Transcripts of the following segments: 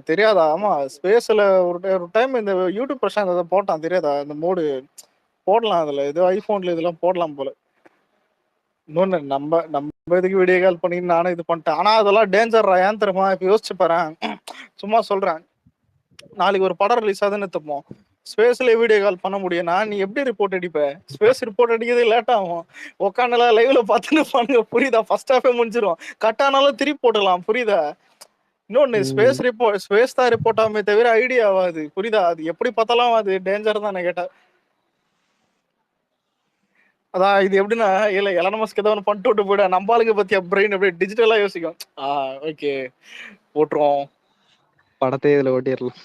தெரியாதா? ஆமா. ஸ்பேஸ்ல ஒரு டைம் இந்த யூடியூப் பிரசாந்த் அத போட்டான் தெரியாதா? இந்த மோடு போடலாம் அதுல. ஏதோ ஐஃபோன்ல இதெல்லாம் போடலாம் போல. இன்னொன்னு நம்ம இதுக்கு வீடியோ கால் பண்ணி நானும் இது பண்ணிட்டேன். ஆனா அதெல்லாம் டேஞ்சர்ரா. ஏன் தெரியுமா? இப்ப யோசிச்சு பாரேன். சும்மா சொல்றேன். நாளைக்கு ஒரு படம் ரிலீஸ் ஆகுதுன்னு எடுத்துப்போம். ஸ்பேஸ்ல வீடியோ கால் பண்ண முடியும்னா நீ எப்படி ரிப்போர்ட் அடிப்ப? ஸ்பேஸ் ரிப்போர்ட் அடிக்கிறது லேட் ஆகும். உட்காந்துலாம் லைவ்ல பார்த்துன்னு பாருங்க புரியுதா? ஃபர்ஸ்ட் ஹாஃபே முடிஞ்சிரும். கட் ஆனாலும் திருப்பி போடலாம் புரியுதா? இன்னொன்னு ஸ்பேஸ் தான் ரிப்போர்ட் ஆகுமே தவிர ஐடியா ஆகாது புரியுதா? அது எப்படி பார்த்தாலும் அது டேஞ்சர் தான் கேட்டா. அதான் இது எப்படின்னா இல்ல எலன் மஸ்க் ஏதோ ஒன்று பண்ணிட்டு விட்டு போயிட நம்ம ஆளுங்க பத்தியா பிரெயின் அப்படியே டிஜிட்டலா யோசிக்கும். ஓகே போட்டுருவோம். படத்தை இதுல ஓட்டிடலாம்.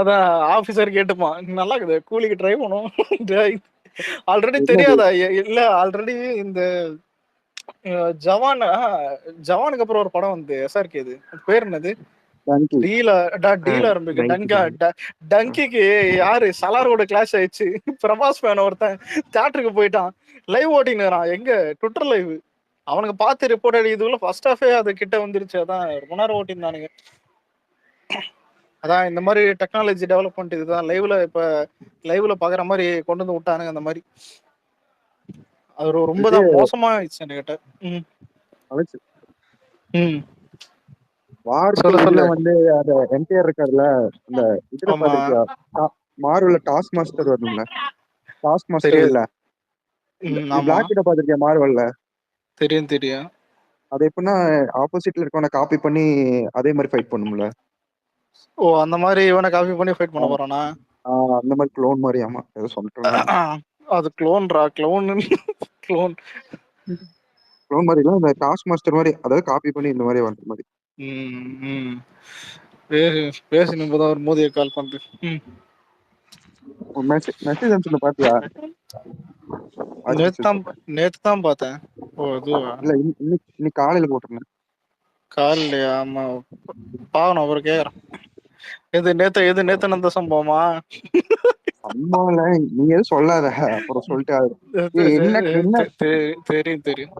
அதான் ஆபீசர் கேட்டுமா நல்லா இருக்குது கூலிக்கு ட்ரை பண்ணுவோம். ஆல்ரெடி தெரியாதா? இல்ல ஆல்ரெடி இந்த ஜவான் ஜவானுக்கு அப்புறம் ஒரு படம் வந்து எஸ்ஆர்கே இது பேர் என்னது? டீல ஆரம்பிக்கு டங்கிக்கு யாரு சலாரோட கிளாஸ் ஆயிடுச்சு. பிரபாஸ் ஃபேன் ஒருத்தன் தியேட்டருக்கு போயிட்டான். லைவ் ஓட்டிங்கிறான் எங்க ட்விட்டர் லைவ். அவனுக்கு பார்த்து ரிப்போர்ட் அடிக்கிறதுக்குள்ள ஃபர்ஸ்ட் ஹாஃபே அது கிட்ட வந்துருச்சு. அதான் ரொம்ப நேரம் ஓட்டிருந்தானுங்க. அதான் இந்த மாதிரி டெக்னாலஜி டெவலப்மெண்ட் இதுதான் லைவ்ல பாக்குற மாதிரி கொண்டு வந்து விட்டானுங்க. அந்த மாதிரி அது ரொம்ப தான் மோசமா ஆயிடுச்சு என்கிட்ட. வார் டூல வந்து அந்த என்டிஆர் இருக்காருல்ல அந்த இதுல பாத்திருக்கியா? மார்வெல்ல டாஸ்க் மாஸ்டர் வரும்ல, டாஸ்க் மாஸ்டர் இல்ல பிளாக் கிட்ட பாத்திருக்கியா மார்வெல்ல? தெரியும். அது எப்படின்னா ஆப்போசிட்ல இருக்கவன காப்பி பண்ணி அதே மாதிரி ஃபைட் பண்ணும்ல. ஓ அந்த மாதிரி இவனை காப்பி பண்ணி ஃபைட் பண்ண போறானா? அந்த மாதிரி க்ளோன் மாதிரி. ஆமா ஏதோ சொல்லிட்டு அது க்ளோன்ரா க்ளோன் மாதிரி இல்ல, இந்த டாஸ்க் மாஸ்டர் மாதிரி, அதாவது காப்பி பண்ணி இந்த மாதிரி வந்த மாதிரி. பேசி இப்பதான் ஒரு மோதியை கால் பண்றேன். மெசேஜ் அனுப்பிச்சு பாத்தியா? நேத்து தான் பார்த்தேன். ஓ இதுவா? இல்ல இன்னைக்கு காலையில போட்டிருந்தேன். காலையிலயா? ஆமா பாவம் அவர் கேக்குறான். எது நேத்து நடந்த சம்பவமா? அம்மால நீ எதுவும் சொல்லாத, அப்புறம் சொல்லிட்டு தெரியும்.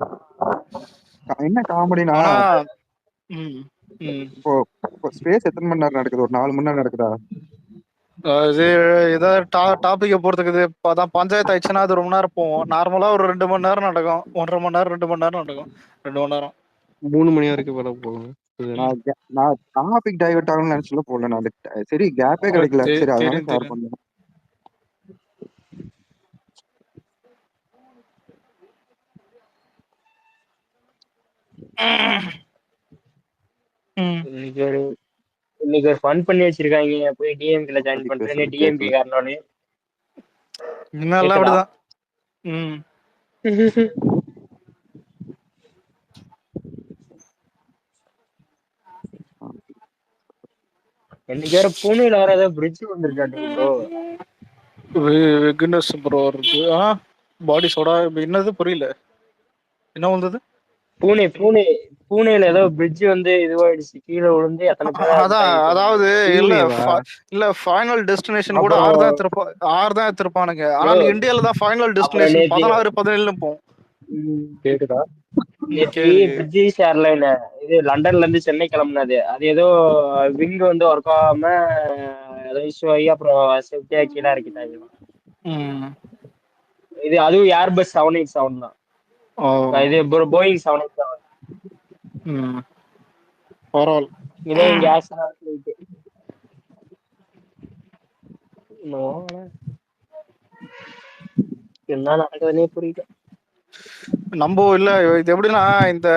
என்ன காமெடினா இப்போ ஸ்பேஸ் எத்தனை மணி நேரம் நடக்குது? ஒரு 4 மணி நேரம் நடக்குதா? இது ஏதாவது டாபிக்க பொறுத்துக்குது. அதான் பஞ்சாயத்து ஆயிடுச்சுன்னா அது ரொம்ப நேரம் போகும். நார்மலா ஒரு 2 மணி நேரம் நடக்கும். 1.5 மணி நேரம் 2 மணி நேரம் நடக்கும். 2 மணி நேரம் 3 மணி வரைக்கும் படம் போகும். நான் டாபிக் டைவர்ட் ஆகணும்னு நினைச்சுல போடல. நான் சரி கேப்பே கிடைக்கல, சரி அதனால ஷேர் பண்ணேன். இன்னைக்கு ஒரு ஃபன் பண்ணி வச்சிருக்காங்க. போய் டிஎம்கேல ஜாயின் பண்றேன்னு டிஎம்கே காரணனே இன்னெல்லாம் அப்படிதான். இன்னைக்கு வேற பூனேல வேற ஏதாவது பிரிட்ஜ் வந்திருக்காட்டு ப்ரோ. விக்னஸ் ப்ரோ இருக்கு. பாடி சோடா என்னது புரியல, என்ன வந்தது? பூனேல ஏதோ பிரிட்ஜ் வந்து இதுவாயிடுச்சு, கீழே விழுந்து எத்தனை பேர். அதாவது இல்ல ஃபைனல் டெஸ்டினேஷன் கூட 6 தான் எடுத்திருப்பானுங்க. ஆனா இந்தியால தான் ஃபைனல் டெஸ்டினேஷன் 16 17 போகும். கேக்குதா? பிரிட்டிஷ் ஏர்லைன் இது லண்டன்ல இருந்து சென்னை கிளம்புனது. அது ஏதோ விங் வந்து ஒர்க் ஆகாம ஏதோ இஷ்யூ ஆகி அப்புறம் சேஃப்டியா கீழே இறக்கிட்டாங்க. இது அதுவும் ஏர்பஸ் 787 தான். இது போயிங் 787. இதே இங்க என்ன நடக்குதுன்னே புரியல. நம்ம இல்ல இது எப்படின்னா இந்த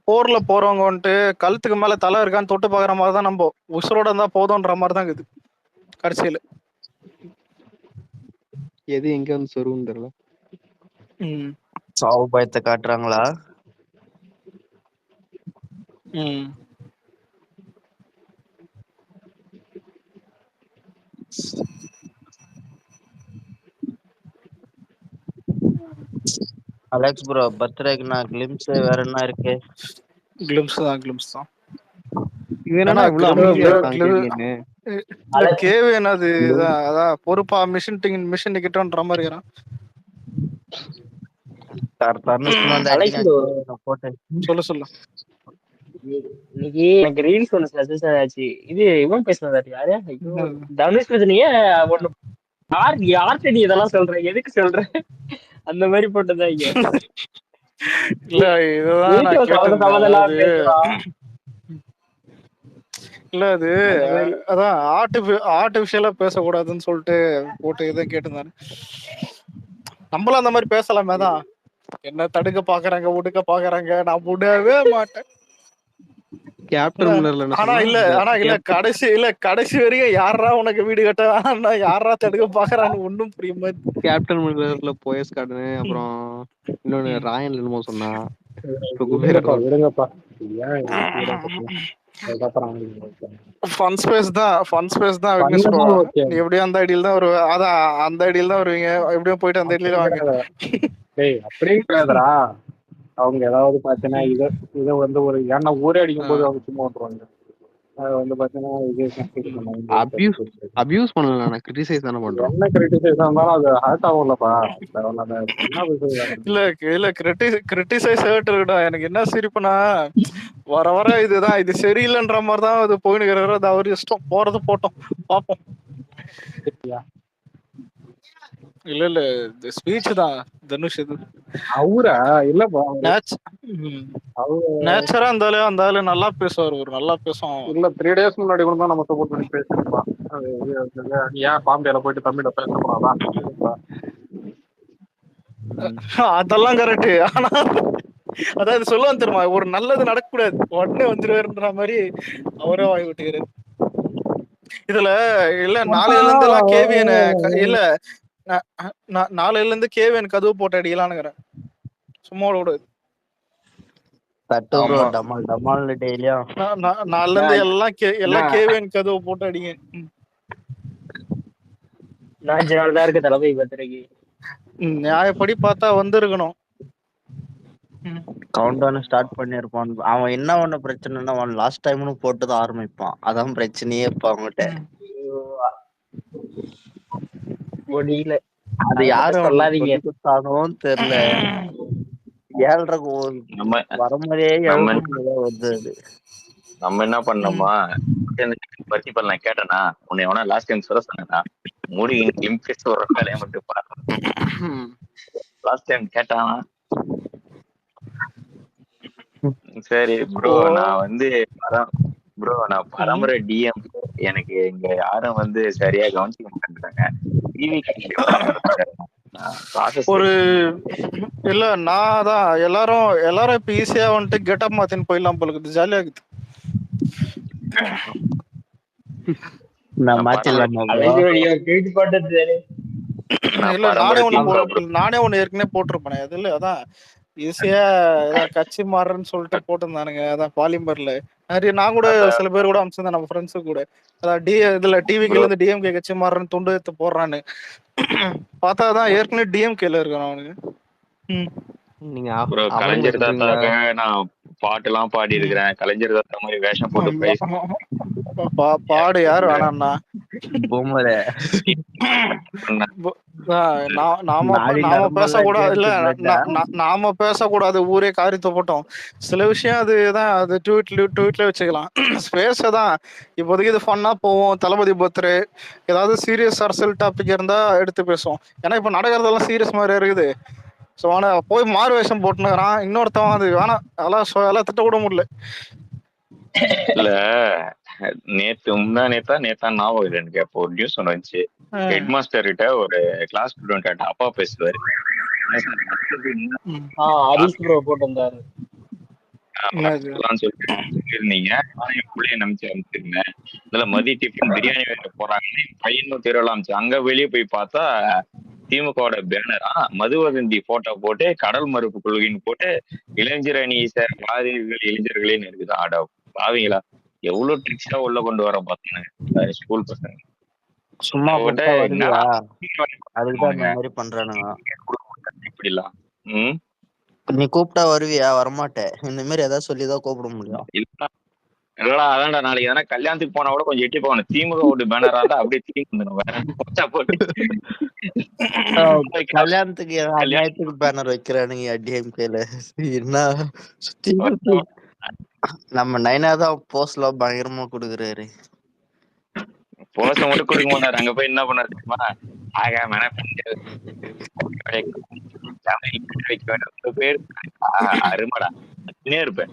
போர்ல போறவங்க வந்துட்டு கழுத்துக்கு மேல தலை இருக்கான்னு தொட்டு பாக்குற மாதிரிதான் நம்ம உசுரோட இருந்தா போதும்ன்ற மாதிரிதான் இது கடைசியில. எது எங்க வந்து சொருவும் தெரியல. சாவு பயத்தை காட்டுறாங்களா? அலெக்ஸ் ப்ரோ பர்த்டேக்கு நான் கிளிம்ஸ் வேற என்ன இருக்கு? கிளிம்ஸ் தான். கேவி என்னது அதான் பொறுப்பா மிஷன் கிட்டன்ற மாதிரி இருக்கிறான். சொல்லு இன்னைக்கு எனக்கு ரீல்ஸ் ஒண்ணு சஜஷன் ஆச்சு. இது இவன் பேசுனதாரு யாரு? ஐயோ என்னது? தனுஷ் ரஜினியே ஒண்ணு யார்கிட்ட நீ இதெல்லாம் சொல்ற? எதுக்கு சொல்ற? அந்த மாதிரி போட்டதாங்க. இல்ல இதுதான் எதுக்கு நான் அவன் சம்மந்தம் கேட்டிருந்தேன். சம்மந்தம் இல்லாம அதாவது பேசுறான்? இல்ல அது அந்த மாதிரி அதான் ஆர்டிபிஷியலா பேசக்கூடாதுன்னு சொல்லிட்டு போட்டு இதை கேட்டிருந்தாரு. நம்மளும் அந்த மாதிரி பேசலாமே தான். என்ன தடுக்க பாக்குறாங்க, ஒடுக்க பாக்குறாங்க, நான் விடவே மாட்டேன். கேப்டன் மில்லர்ல என்ன ஆனா சொன்னா இல்ல கடைசி வரைக்கும் யாரா உனக்கு வீடு கட்ட யாரா தடுக்க பாக்குறான்னு ஒண்ணும் புரிய மாதிரி. கேப்டன் மில்லர்ல போயஸ் கார்டன் அப்புறம் இன்னொன்னு ராயன் என்னமோ சொன்னா விடுங்கப்பா. ஏன் இதெல்லாம் பத்தி? அதுக்கப்புறம் ஃபன் ஸ்பேஸ் தான் விக்னேஷ் ப்ரோ. ஓகே. நீ எப்படியும் அந்த ஐடியில் தான் வருவ. அதான் அந்த ஐடியில் தான் வருவீங்க. எப்படியும் போயிட்டு அந்த ஐடியில வாங்க. டேய் அப்படியே கிடையாதுடா. அவங்க ஏதாவது பாத்தீங்கன்னா இதை வந்து ஒரு ஏன்னா ஊரே அடிக்கும் போது அவங்க சும்மா விட்டுருவாங்க. அது வந்து பாத்தீங்கன்னா அபியூஸ் பண்ணல, கிரிட்டிசைஸ் தானே பண்றோம். என்ன கிரிட்டிசைஸ் இருந்தாலும் அது ஹர்ட் ஆகும்லப்பா. இல்ல கிரிட்டிசைஸ் ஹர்ட் இருக்குடா. எனக்கு என்ன சிரிப்புனா வர இதுதான் இது சரியில்லைன்ற மாதிரி தான் அது போயினுக்கிறாரு. அது அவர் இஷ்டம், போறது போட்டோம் பாப்போம். இல்ல இந்த ஸ்பீச் தான் தனுஷ். இது அவரா இல்லப்பா, நேச்சரா அந்த ஆளு நல்லா பேசுவார். ஒரு நல்லா பேசும். இல்ல 3 days முன்னாடி கூட தான் நம்ம சப்போர்ட் பண்ணி பேசிருப்பான். ஏன் பாம்பேல போயிட்டு தமிழ்ல பேசக்கூடாதான்? அதெல்லாம் கரெக்ட். ஆனா அதாவது சொல்லுவான் தெரியுமா, ஒரு நல்லது நடக்கக்கூடாது உடனே வந்துருவாருன்ற மாதிரி அவரே வாய் விட்டுக்கிறாரு. இதுல இல்ல நாளையில இருந்து எல்லாம் கேவியன் இல்ல நாளையில இருந்து கேவியன் கதவு போட்டு அடிக்கலாம்னுக்கிறேன். சும்மா விட தட்டு ப்ரோ டமால் டமால் டெய்லியும் நாளைல இருந்து எல்லாம் கேவியன் கதவு போட்டு அடிங்க. நான் தான் இருக்கு தளபதி பத்திரிக்கை நியாயப்படி பார்த்தா வந்திருக்கணும். கவுண்ட் டவுன் ஸ்டார்ட் பண்ணிருப்பான். அவன் என்ன ஒண்ணு பிரச்சனைன்னா அவன் லாஸ்ட் டைம்னு போட்டுதான் ஆரம்பிப்பான். அதான் பிரச்சனையே இப்ப அவங்ககிட்ட. முடியல. அது யாரும் சொல்லாதீங்க தெரியல. 7:30 வரும்போதே வருது. நம்ம என்ன பண்ணோமா பத்தி நான் கேட்டேனா உன்னை எவனா லாஸ்ட் டைம் சொல்ல சொன்னா மூடி இம்ப்ரெஸ் ஒரு வேலையை மட்டும் பாரு. லாஸ்ட் டைம் கேட்டானா சரி ப்ரோ நான் வந்து ப்ரோ நான் பரம்பரை டிஎம். எனக்கு இங்க யாரும் வந்து சரியா கவனிக்க மாட்டேங்கிறாங்க. ஒரு இல்ல நான் தான் எல்லாரும் இப்ப ஈஸியா வந்துட்டு கெட்டப் மாத்தின்னு போயிடலாம் போல இருக்குது. ஜாலியா இருக்குது. நானே ஒண்ணு ஏற்கனவே போட்டிருப்பேன். அது இல்ல அதான் ஈஸியா ஏதாவது கட்சி மாறுறன்னு சொல்லிட்டு போட்டிருந்தானுங்க. அதான் பாலிமர்ல நிறைய நான் கூட சில பேர் கூட அமிச்சிருந்தேன் நம்ம ஃப்ரெண்ட்ஸு கூட. அதான் இதுல டிவிக்குல இருந்து டிஎம்கே கட்சி மாறுறன்னு துண்டு எடுத்து போடுறான்னு பார்த்தாதான் ஏற்கனவே டிஎம்கேல இருக்கான் அவனுக்கு. கலைஞர் தாத்தாக்க நான் பாட்டு எல்லாம் பாடி இருக்கிறேன். கலைஞர் தாத்தா மாதிரி வேஷம் போட்டு பாடு யாரு வேணாம்னா நாம பேசக்கூடாது. இல்ல நாம பேசக்கூடாது, ஊரே காரியத்தை போட்டோம். சில விஷயம் அதுதான் அது ட்வீட்ல வச்சுக்கலாம். ஸ்பேஸ் தான் இப்போதைக்கு இது ஃபன்னா போவோம். தளபதி பர்த்டே ஏதாவது சீரியஸ் அரசியல் டாபிக் இருந்தா எடுத்து பேசுவோம். ஏன்னா இப்ப நடக்கிறதெல்லாம் சீரியஸ் மாதிரி இருக்குது. ஸோ ஆனால் போய் மாறு வேஷம் போட்டுனுக்கிறான் இன்னொருத்தவன். அது வேணாம், அதெல்லாம் திட்ட கூட முடியல. இல்ல நேத்தா ஞாபகம் எனக்கு அப்போ ஒரு நியூஸ் ஒன்று வந்துச்சு. ஹெட் மாஸ்டர் கிட்ட ஒரு கிளாஸ் ஸ்டூடெண்ட் அப்பா பேசுவாரு. சொல்லிருந்தீங்க என் பிள்ளைய நம்பிச்சு அனுப்பிச்சிருந்தேன். இதுல மதிய டிஃபன் பிரியாணி வேற போறாங்க பையனும் திருவிழா அமைச்சு. அங்க வெளியே போய் பார்த்தா திமுகவோட பேனரா மதுவதந்தி போட்டோ போட்டு கடல் மறுப்பு கொள்கைன்னு போட்டு இளைஞர் அணி இளைஞர்களேன்னு இருக்குது. ஆடா பாவீங்களா, எவ்வளவு ட்ரிக்ஸா உள்ள கொண்டு வர பாத்தீங்க ஸ்கூல் பசங்க. சும்மா அதுக்குதான் இந்த மாதிரி பண்றானுங்க இப்படிலாம். நீ கூப்பிட்டா வருவியா? வரமாட்டேன். இந்த மாதிரி ஏதாவது சொல்லிதான் கூப்பிட முடியும். இல்லடா அதான்டா நாளைக்கு எதனா கல்யாணத்துக்கு போனா கூட கொஞ்சம் எட்டி போகணும். திமுக ஓட்டு பேனரா இருந்தா அப்படியே கல்யாணத்துக்கு பேனர் வைக்கிறானுங்க டிஎம்கேல. என்ன நம்ம நைனா தான் போஸ்ட்ல பயங்கரமா குடுக்குறாரு. போஸ்ட மட்டும் கொடுக்க மாட்டாரு. அங்க போய் என்ன பண்ணாரு தெரியுமா? ஆகாம வைக்க வேண்டிய பேர் அருமடா இருப்பேன்.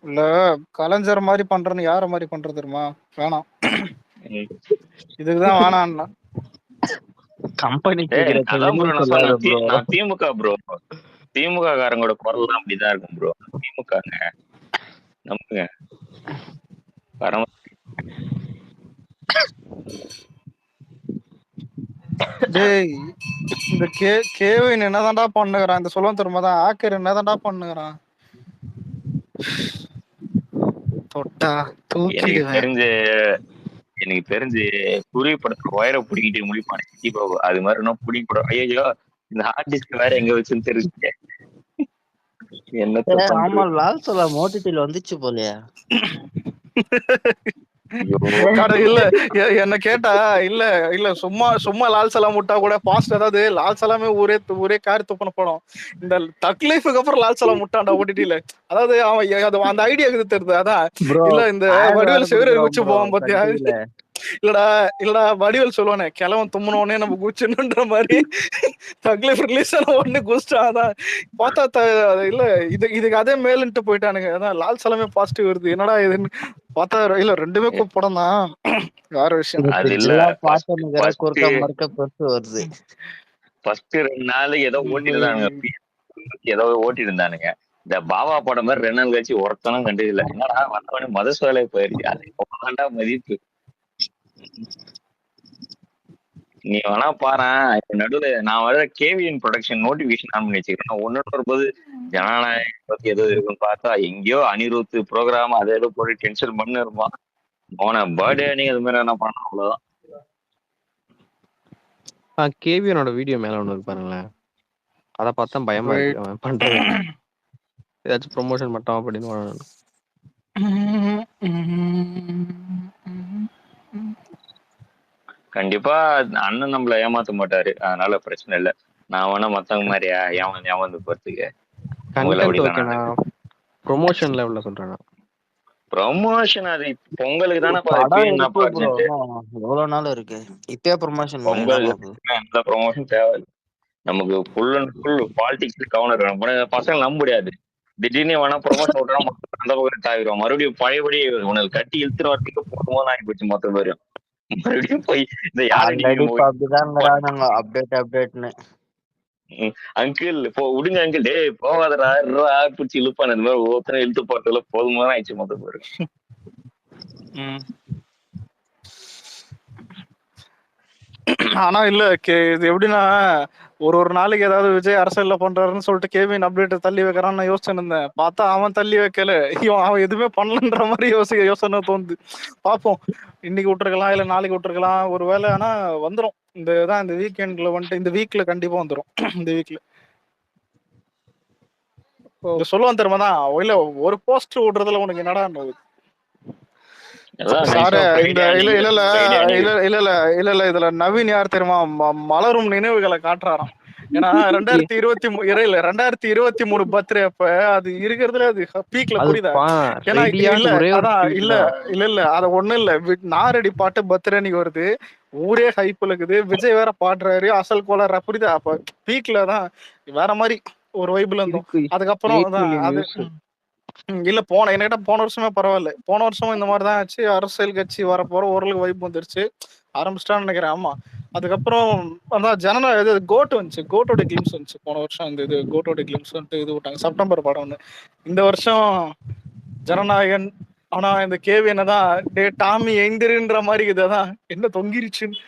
இல்ல கலைஞர் மாதிரி பண்றேன்னு யார மாதிரி பண்றது தெரியுமா? வேணாம், இதுக்குதான் வேணான்னா. கம்பெனிக்கு ஏய் அதான் ப்ரோ நான் சொல்லாத ப்ரோ. சொன்னேன். நான் திமுக ப்ரோ. திமுக காரங்களோட குரல் தான் அப்படிதான் இருக்கும் ப்ரோ. திமுக நம்புங்க. பரம டேய் இந்த கேவின் என்னதான்டா பண்ணுகிறான்? இந்த சொல்லுவோம் தெரியுமா தான் ஆக்கர் என்னதான்டா பண்ணுகிறான்? தொட்டா எனக்கு தூக்கிடுவேன். தெரிஞ்சு குருவி படத்துல ஒயரை பிடிக்கிட்டு முடிப்பானே தீபாவளி அது மாதிரி இன்னும் பிடிக்க கூட. ஐயோ இந்த ஹார்ட் டிஸ்க் வேற எங்க வச்சுன்னு தெரிஞ்சுக்க என்னத்த ஆமா, பண்றது. லால் சலாம் ஓடிடில வந்துச்சு போலயா? ஐயோ இல்ல என்ன கேட்டா இல்ல இல்ல சும்மா சும்மா லால் சலாம் விட்டா கூட பாஸ்ட், அதாவது லால் சலாமே ஒரே கார் துப்புன படம். இந்த தக்லீஃபுக்கு அப்புறம் லால் சலாம் விட்டான்டா ஓடிடில. அதாவது அவன் அந்த ஐடியா இருக்குது தெரியுது. அதான் ப்ரோ இல்ல இந்த வடிவேல் செவரு வச்சு போவான் பாத்தியா? இல்லடா வடிவேல் சொல்லுவானே, கிழவன் தும்முனோடனே நம்ம குச்சின்னுன்ற மாதிரி தக்லீஃப் ரிலீஸ் ஆன உடனே குச்சிட்டான். அதான் பார்த்தா இல்ல இதுக்கு அதே மேலுன்ட்டு போயிட்டானுங்க. அதான் லால் சலமே பாசிட்டிவ் வருது, என்னடா இதுன்னு பார்த்தா இல்ல ரெண்டுமே படம் தான், வேற விஷயம். அது இல்ல குறுக்க மறுக்க பெருசு வருது. ஃபர்ஸ்ட் 2 நாள் ஏதோ ஓட்டிருந்தானுங்க, ஏதோ ஓட்டிருந்தானுங்க. இந்த பாபா படம் மாதிரி 2 நாள் கழிச்சு ஒருத்தனும் கண்டதில்ல. என்னடா வந்தவனே மத சோலை போயிருச்சு. அது மதிப்பு. நீ வேணா பாரு, இப்ப நடுவுல நான் வர கேவிஎன் ப்ரொடக்ஷன் நோட்டிபிகேஷன் ஆன் பண்ணி வச்சுக்கிறேன். ஒன்னு வரும்போது ஜனநாயகம் பத்தி ஏதோ இருக்குன்னு பார்த்தா எங்கேயோ அனிருத் ப்ரோக்ராம் அதை ஏதோ போட்டு டென்ஷன் பண்ணு இருப்பான். அவனை பர்த்டே அன்னைக்கு அது மாதிரி என்ன பண்ணணும், அவ்வளவுதான். கேவியனோட வீடியோ மேல ஒண்ணு இருக்கு பாருங்களேன். அத பார்த்தா பயமா இருக்கு. அவன் பண்றது ஏதாச்சும் ப்ரொமோஷன் மட்டும் அப்படின்னு. கண்டிப்பா அண்ணன் நம்மள ஏமாத்த மாட்டாரு, அதனால பிரச்சனை இல்லை. நான் வேணா மத்தவங்க மாதிரியா ஏமாந்து போறதுக்கு கண்டென்ட் ஓகேனா, ப்ரொமோஷன் லெவல்ல சொல்றேன். ப்ரொமோஷன் அது பொங்கலுக்கு தானே எவ்வளவு நாள் இருக்கு இப்பயே ப்ரொமோஷன். எந்த ப்ரொமோஷன் தேவை. நமக்கு ஃபுல் அண்ட் ஃபுல் பாலிடிக்ஸ் கவனம் இருக்கணும். பசங்க நம்ப முடியாது. திடீர்னு வேணா ப்ரொமோஷன் விட்டா அந்த பக்கம் தாவிடும். மறுபடியும் பழையபடி உனக்கு கட்டி இழுத்துட்டு வரதுக்கு போதுமோ ஆகி போச்சு மொத்த பேரும். மறுபடியும் போய் இந்த அங்கிள் விடுங்க அங்கிள், டே போகாதடா பிடிச்சி இழுப்பான இந்த மாதிரி ஒவ்வொருத்தரும் இழுத்து போறதுல போதுமோ ஆயிடுச்சு மொத்த பேரும். ஆனா இல்ல இது எப்படின்னா, ஒரு நாளைக்கு ஏதாவது விஜய் அரசியல்ல பண்றாருன்னு சொல்லிட்டு கேவின் அப்டேட் தள்ளி வைக்கிறான்னு நான் யோசிச்சு இருந்தேன். பார்த்தா அவன் தள்ளி வைக்கல, அவன் எதுவுமே பண்ணலன்ற மாதிரி யோசனை தோணுது. பார்ப்போம், இன்னைக்கு விட்டுருக்கலாம் இல்ல நாளைக்கு விட்டுருக்கலாம் ஒருவேளை. ஆனா வந்துடும் இந்த வீக்கெண்ட்ல வந்துட்டு, இந்த வீக்ல கண்டிப்பா வந்துடும். இந்த வீக்ல சொல்லுவான் தெரியுமா தான், இல்ல ஒரு போஸ்டர் விடுறதுல உனக்கு என்னடா சாரு இந்த இல்ல இதுல நவீன் யார் தெரியுமா, மலரும் நினைவுகளை காட்டுறாராம். ஏன்னா 2023 பர்த்டே அப்ப அது இருக்கிறதுல அது பீக்ல, புரியுதா? ஏன்னா இல்ல அத ஒண்ணும் இல்ல, நாரடி பாட்டு பர்த்டே அன்னைக்கு வருது, ஊரே ஹைப்ல இருக்குது, விஜய் வேற பாடுறாரு, அசல் கோளாறு, புரியுதா? அப்ப பீக்ல தான் வேற மாதிரி ஒரு வைப்ல இருந்தோம். அதுக்கப்புறம் அது இல்ல என்கிட்ட போன வருஷமே பரவாயில்ல. போன வருஷமும் இந்த மாதிரிதான் ஆச்சு. அரசியல் கட்சி வரப்போற ஓரளவுக்கு வைப் வந்துருச்சு, ஆரம்பிச்சிட்டான்னு நினைக்கிறேன். ஆமா, அதுக்கப்புறம் அதான் ஜனநாயக கோட் வந்துச்சு, கோட்டோட கிளிம்ஸ் வந்துச்சு போன வருஷம். இந்த இது கோட்டோட கிளிம்ஸ் வந்துட்டு இது விட்டாங்க, செப்டம்பர் படம் ஒண்ணு. இந்த வருஷம் ஜனநாயகன். ஆனா இந்த கேவியனை தான் டே டாமி எந்திரின்ற மாதிரி இதுதான் என்ன தொங்கிருச்சுன்னு.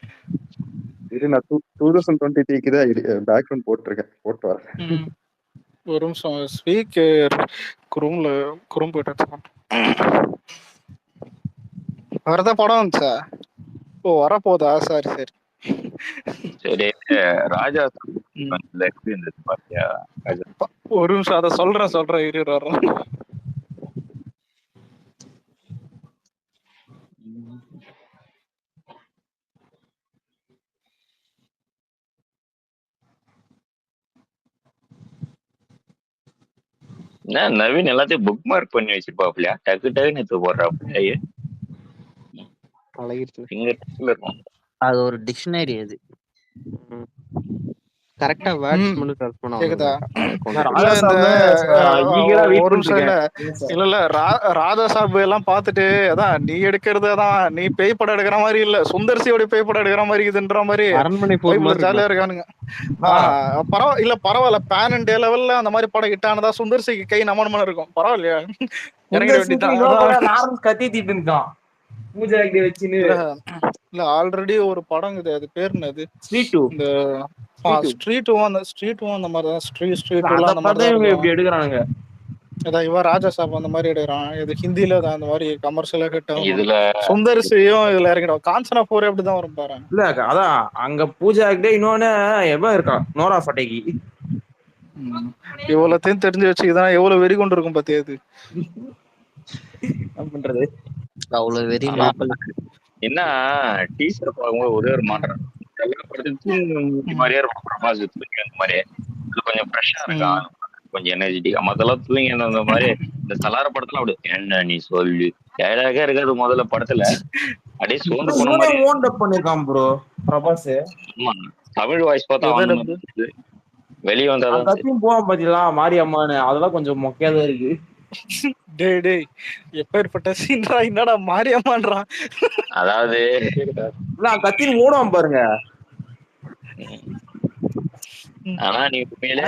இது நான் 2023 தான் பேக்ரவுண்ட் போட்டிருக்கேன், போட்டு வரேன். ஒரு நிமிஷம், ஸ்பீக்கர் குரும் போயிட்டு வரதா படம் வந்துச்சா? ஓ வரப்போதா, சரி சரி சரி. ராஜா பாத்தியா? ஒரு நிமிஷம் அதை சொல்றேன் இரு வர்றேன். நவீன் எல்லாத்தையும் புக் மார்க் பண்ணி வச்சிருப்பாப்லையா, டக்கு டக்குன்னு எடுத்து போடுறாப்லையா, பழகிருச்சு. ஃபிங்கர் டிப்ஸ்ல இருக்கும். அது ஒரு டிக்ஷனரி அது. கரெக்டா வேர்ட்ஸ் மட்டும் சர்ச் பண்ணா கேக்குதா? வந்துரும். இல்ல இந்த ஈகரா வெயிட் ஒரு நிமிஷம் இல்ல பண்ணிருக்கேன். இல்ல ராதா சாப் எல்லாம் பார்த்துட்டு அதான் நீ எடுக்கிறது அதான் நீ பேய் படம் எடுக்கிற மாதிரி இல்ல சுந்தர்சியோட பேய் படம் எடுக்கிற மாதிரி இதுன்ற மாதிரி அரண்மனை 4 வைப்ல மாதிரி ஜாலியா இருக்குண்ணா. இருக்கானுங்க. பரவாயில்ல பேன் இண்டியா லெவல்ல அந்த மாதிரி படம் ஹிட் ஆனதா சுந்தர்சிக்கு கை நமனமான இருக்கும். பரவாயில்லையா? இறங்கிட வேண்டியதான். கத்திட்டு இருக்கான் பூஜா கிட்ட வச்சுன்னு. இல்ல ஆல்ரெடி ஒரு படம் இது, அது பேர் என்னது, ஸ்ட்ரீட் 2. இந்த ஸ்ட்ரீட் அந்த மாதிரி தான், ஸ்ட்ரீட் அத அந்த மாதிரி பார்த்தா தான் இவங்க இருக்கும். இப்படி எடுக்கிறானுங்க. அதான் இவன் ராஜா சாப் அந்த மாதிரி எடுக்கிறான். இது ஹிந்தில தான் அந்த மாதிரி கமர்ஷியலா ஹிட் ஆகும். இதுல சுந்தர்சியும் இதுல இறங்கிடும். காஞ்சனா 4 அப்படிதான் வரும் பாரு. இல்ல அதான் அங்க பூஜா கிட்ட இன்னொன்னு எவன் இருக்கான், நோரா ஃபட்டேகி. இவ்வளத்தையும் தெரிஞ்சு வச்சுக்கிதான் எவ்வளவு வெறி கொண்டு இருக்கும் பாத்தியா இது. என்ன பண்றது? அவ்வளவு வெறி ஆனா, லோக்கலுக்கு. என்ன டீசர் பார்க்கும்போது ஒரே ஒரு மாற்றம், எல்லா படத்துக்கும் மாதிரியே இருக்கும். பிரபாஸ் தூங்கி அந்த மாதிரி இது கொஞ்சம் ஃப்ரெஷ்ஷா இருக்கான், கொஞ்சம் எனர்ஜெட்டிக்கா. மத்தெல்லாம் தூங்கி அந்த மாதிரி இந்த சலார படத்துல அப்படி என்ன நீ சொல்லு டயலாகே இருக்காது முதல்ல படத்துல, அப்படியே சோர்ந்து போன மாதிரி. ஓன் டப் பண்ணிருக்கான் ப்ரோ பிரபாஸ். ஆமா, தமிழ் வாய்ஸ் பார்த்தா அவன் வெளியே வந்தாதான் கத்தியும் போவான் பாத்தீங்களா மாரியம்மான்னு, அதெல்லாம் கொஞ்சம் மொக்கையாதான் இருக்கு. டேய் எப்பேற்பட்ட சீன்ரா, என்னடா மாரியம்மான்றான். அதாவது கத்தின்னு ஓடுவான் பாருங்க. ஆனா நீ உண்மையிலே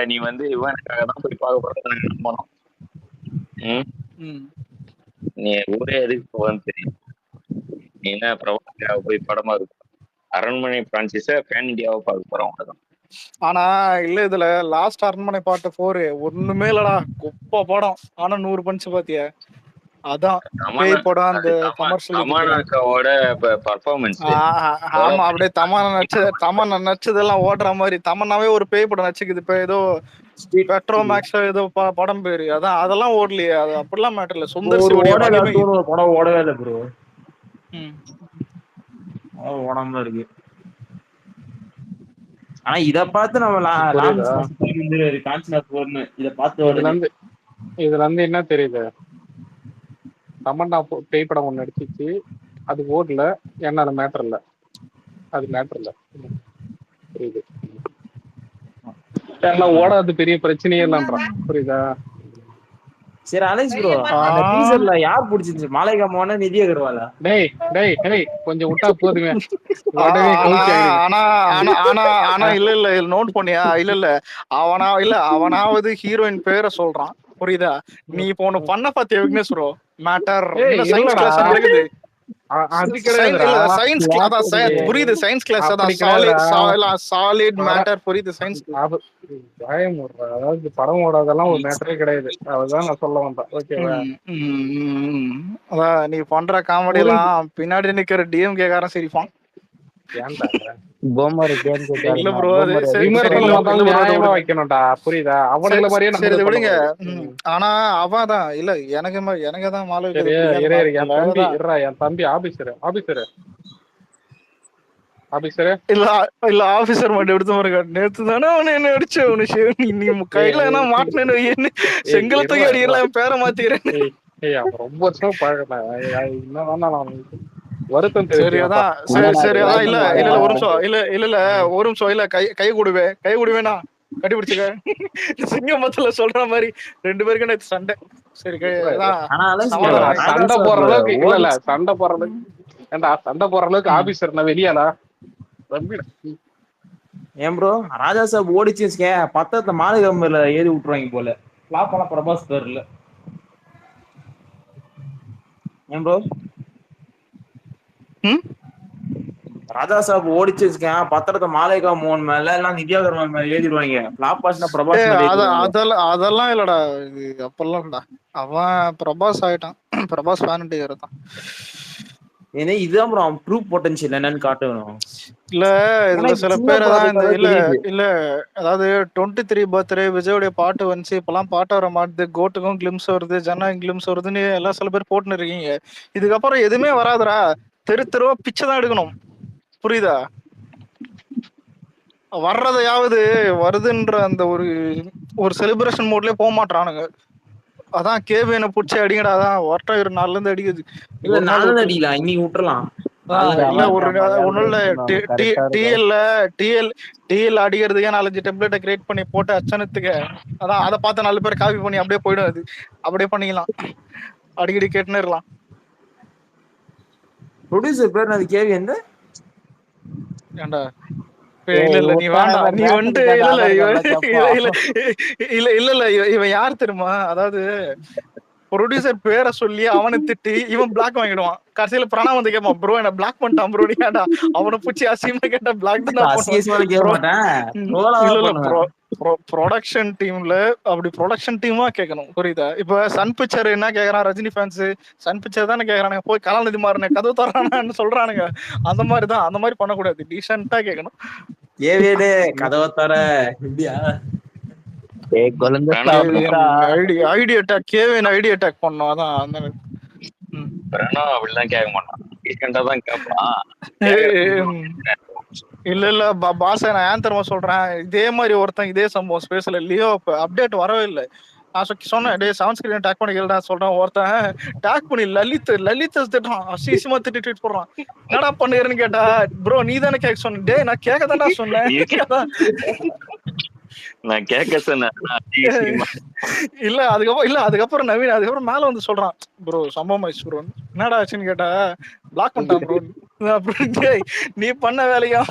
நீ வந்து இவனுக்காக தான் போய் பார்க்க போறது நம்பணும். நீ ஊரே எதுக்கு போவான்னு தெரியும். நீ என்ன பிரபாஸாவை போய் படமா இருக்கும், அரண்மனை பிரான்சிஸ பேன் இண்டியாவை பார்க்க போறோம் அவ்வளவுதான். ஆனா இல்ல இதுல லாஸ்ட் அரண்மனை பாட்டு 4 ஒண்ணுமே இல்லடா, குப்பை படம். ஆனா 100 பஞ்ச் பாத்தியா, அதான் பேய் படம். அந்த தமன்னாக்காவோட பெர்ஃபார்மன்ஸ். ஆமா அப்படியே தமன்னா நடிச்சதெல்லாம் ஓடுற மாதிரி. தமன்னாவே ஒரு பேய் படம் நடிச்சுக்குது இப்ப, ஏதோ பெட்ரோ மேக்ஸ் ஏதோ படம் பேரு, அதான் அதெல்லாம் ஓடலையே. அது அப்படிலாம் மேட்டர் இல்ல. சுந்தர்சி படம் ஓடவே இல்லை ப்ரோ, ஓடாம இருக்கு. ஆனா இத பார்த்து நம்ம இதுல இருந்து என்ன தெரியுது, தமன்னா பேய் படம் ஒண்ணு நடிச்சிச்சு, அது ஓடல, ஏன்னா அது மேட்டர் இல்ல, அது மேட்டர் இல்ல. புரியுது, ஓடாது பெரிய பிரச்சனையே இல்லன்றான். புரியுதா? சரி அலெக்ஸ் ப்ரோ, அந்த டீசர்ல யார் பிடிச்சிருச்சு, மாலைகா மோனா நிதி அகர்வாலா? டேய் கொஞ்சம் விட்டா போதுமே. ஆனா இல்ல நோட் பண்ணியா? இல்ல அவனாவது ஹீரோயின் பேரை சொல்றான். புரியுதா? நீ இப்போ ஒண்ணு பண்ண பாத்தியா Vignesh bro, matter science class நடக்குது. புரியுது, சயின்ஸ் கிளாஸ் அதான் சாலிட் மேட்டர். புரியுது, சயின்ஸ். அதாவது படம் ஓடாதெல்லாம் ஒரு மேட்டரே கிடையாது, அதுதான் நான் சொல்ல வந்தேன். ஓகேவா? அதான் நீ பண்ற காமெடி எல்லாம் பின்னாடி நிக்கிற டிஎம்கே காரன் சிரிப்பான். இல்ல ப்ரோ, நியாயமா வைக்கணும்டா, புரியுதா? அவனுங்கள மாதிரியே நம்ம விடுங்க. ஆனா அவதான் இல்ல எனக்கு தான் மாலை. என் தம்பி ஆபீசர் இல்ல ஆபீசர் மட்டும் எடுத்து பாருங்க. நேத்து தானே அவனை என்ன அடிச்ச நீ கையில என்ன மாட்டினு செங்கலத்துக்கு அடிக்கல, என் பேரை மாத்திக்கிறேன். ரொம்ப வருஷம் பழகலாம், என்னதான் வருத்தம். சரி அதான் இல்ல ஒரு நிமிஷம் இல்ல ஒரு நிமிஷம் இல்ல கை கொடுவேனா கட்டி பிடிச்சுக்க. சிங்கமத்துல சொல்ற மாதிரி 2 பேருக்கு நேத்து சண்டை. சரி சண்டை போடுற அளவுக்கு இல்ல, சண்டை போடுற அளவுக்கு ஆபீசர் நான் வெளியாடா. ஏன் ப்ரோ ராஜா சாப் ஓடிச்சு பத்தத்தை மாலை கம்பெனில ஏறி விட்டுருவாங்க போல. ஃபிளாப் பண்ண பிரபாஸ் பேர் இல்ல. ஏன் ப்ரோ ராஜா சாப் ஓடிச்சு பத்திரத்தை மாலைகா மோகன் மேல எல்லாம் நித்யா அகர்வால் மேல எழுதிடுவாங்க. ஃபிளாப் பாஸ்னா பிரபாஸ் அதெல்லாம் இல்லடா, இது அப்பெல்லாம் இல்லடா. அவன் பிரபாஸ் ஆயிட்டான், பிரபாஸ் ஃபேன் தான். ஏன்னா இதுதான் ப்ரோ அவன் ப்ரூவ் பொட்டன்ஷியல் என்னன்னு காட்டணும். இல்ல இதுல சில பேர் தான் இல்ல அதாவது 23 பர்த்டே விஜயோடைய பாட்டு வந்துச்சு, இப்பெல்லாம் பாட்டு வர மாட்டுது, கோட்டுக்கும் கிளிம்ஸ் வருது, ஜனநாயகம் கிளிம்ஸ் வருதுன்னு எல்லாம் சில பேர் போட்டுன்னு இருக்கீங்க. இதுக்கப்புறம் எதுவுமே வராதுடா, தெருவா பிச்சை தான் எடுக்கணும். புரியுதா? வர்றதையாவது வருதுன்ற அந்த ஒரு செலிப்ரேஷன் மோட்லயே போக மாட்டானுங்க. அதான் கேவியனை பிடிச்சி அடிங்கடா, அதான் ஒருத்தன் ஒரு 4 இருந்து அடிக்குது. இல்ல ஒரு நாள் நாலு விட்டு அடிக்கலாம், இன்னைக்கு விட்டுறலாம். இல்ல ஒரு ஒன்னும் இல்ல கரெக்டா இருக்கும். டிஎல் அடிக்கிறதுக்கே 4-5 டெம்ப்ளேட்டை கிரியேட் பண்ணி போட்டு அச்சனத்துக்கு அதான் அதை பார்த்து 4 பேர் காப்பி பண்ணி அப்படியே போயிடும். அது அப்படியே பண்ணிக்கலாம், அடிக்கடி கேட்டுன்னு இருக்கலாம். ப்ரொடியூசர் பேர் அது கேவி எந்த ஏண்டா இல்ல நீ வேண்டாம், நீ வந்துட்டு இல்ல இவன் யார் தெரியுமா? அதாவது ப்ரொடியூசர் பேரை சொல்லி அவனை திட்டி இவன் பிளாக் வாங்கிடுவான். கடைசியில பிரணாம் வந்து கேட்பான், ப்ரோ என்ன பிளாக் பண்ணிட்டான் ப்ரோ. நீ ஏன்டா அவனை பூச்சி அசியமா கேட்டா பிளாக் தான். ப்ரொடக்ஷன் டீம்ல அப்படி ப்ரொடக்ஷன் டீமா கேட்கணும், புரியுதா? இப்ப சன் பிக்சர் என்ன கேக்குறான், ரஜினி ஃபேன்ஸ் சன் பிக்சர் தானே கேக்குறானுங்க, போய் கலாநிதி மாறின கதவு தர்றானு சொல்றானுங்க. அந்த மாதிரிதான், அந்த மாதிரி பண்ணக்கூடாது, டீசென்ட்டா கேட்கணும். ஏவேடே கதவை தர இப்படியா ஐடி அட்டாக் கேவின் ஐடி அட்டாக் பண்ணோம். அதான் அந்த பிரணவ் அப்படிலாம் கேட்க மாட்டான், டீசென்ட்டா தான் கேட்பான். இல்ல பாஸ் நான் ஏன் தெரியுமா சொல்றேன், இதே மாதிரி ஒருத்தன் இதே சம்பவம் ஸ்பேஸ்ல லியோ அப்டேட் வரவே இல்லை. நான் சொன்னேன் டே 7 ஸ்கிரீன் டேக் பண்ணிக்கிறேன் சொல்றேன். ஒருத்தன் டேக் பண்ணி லலித் திட்டான், அசிசமா திட்டி ட்வீட் போடுறான். என்னடா பண்ணுறேன்னு கேட்டா, ப்ரோ நீ தானே கேட்க சொன்ன. டே நான் கேட்க தானே சொன்னேன். நான் கேட்க சொன்னேன். இல்ல அதுக்கப்புறம் நவீன் அதுக்கப்புறம் மேல வந்து சொல்றான், ப்ரோ சம்பவம் ஆயிடுச்சு ப்ரோ. என்னடா ஆச்சுன்னு கேட்டா, பிளாக் பண்ணிட்டான் ப்ரோ. அப்புறம் நீ பண்ண வேலையும்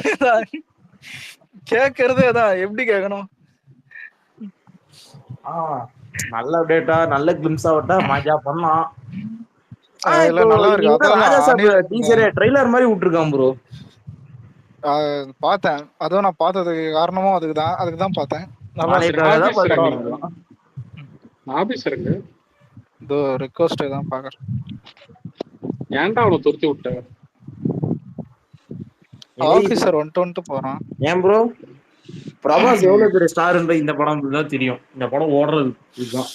கேக்குறதே அதான், எப்படி கேட்கணும்? நல்ல அப்டேட்டா நல்ல கிளிம்ஸ் ஆவட்டா மஜா பண்ணலாம். நல்லா இருக்கு. டீசரே ட்ரைலர் மாதிரி விட்டுருக்கான் ப்ரோ. பார்த்தேன், அதுவும் நான் பார்த்ததுக்கு காரணமும் அதுக்குதான் பார்த்தேன். ரிக்வெஸ்ட் தான் பாக்குறேன். ஏன்டா அவனை துரத்தி விட்ட? ஆபீசர் 120 போறான். ஏன் ப்ரோ பிரபாஸ் எவ்வளவு பெரிய ஸ்டார்ன்ற இந்த படம் தான் தெரியும். இந்த படம் ஓடுறது இதுதான்.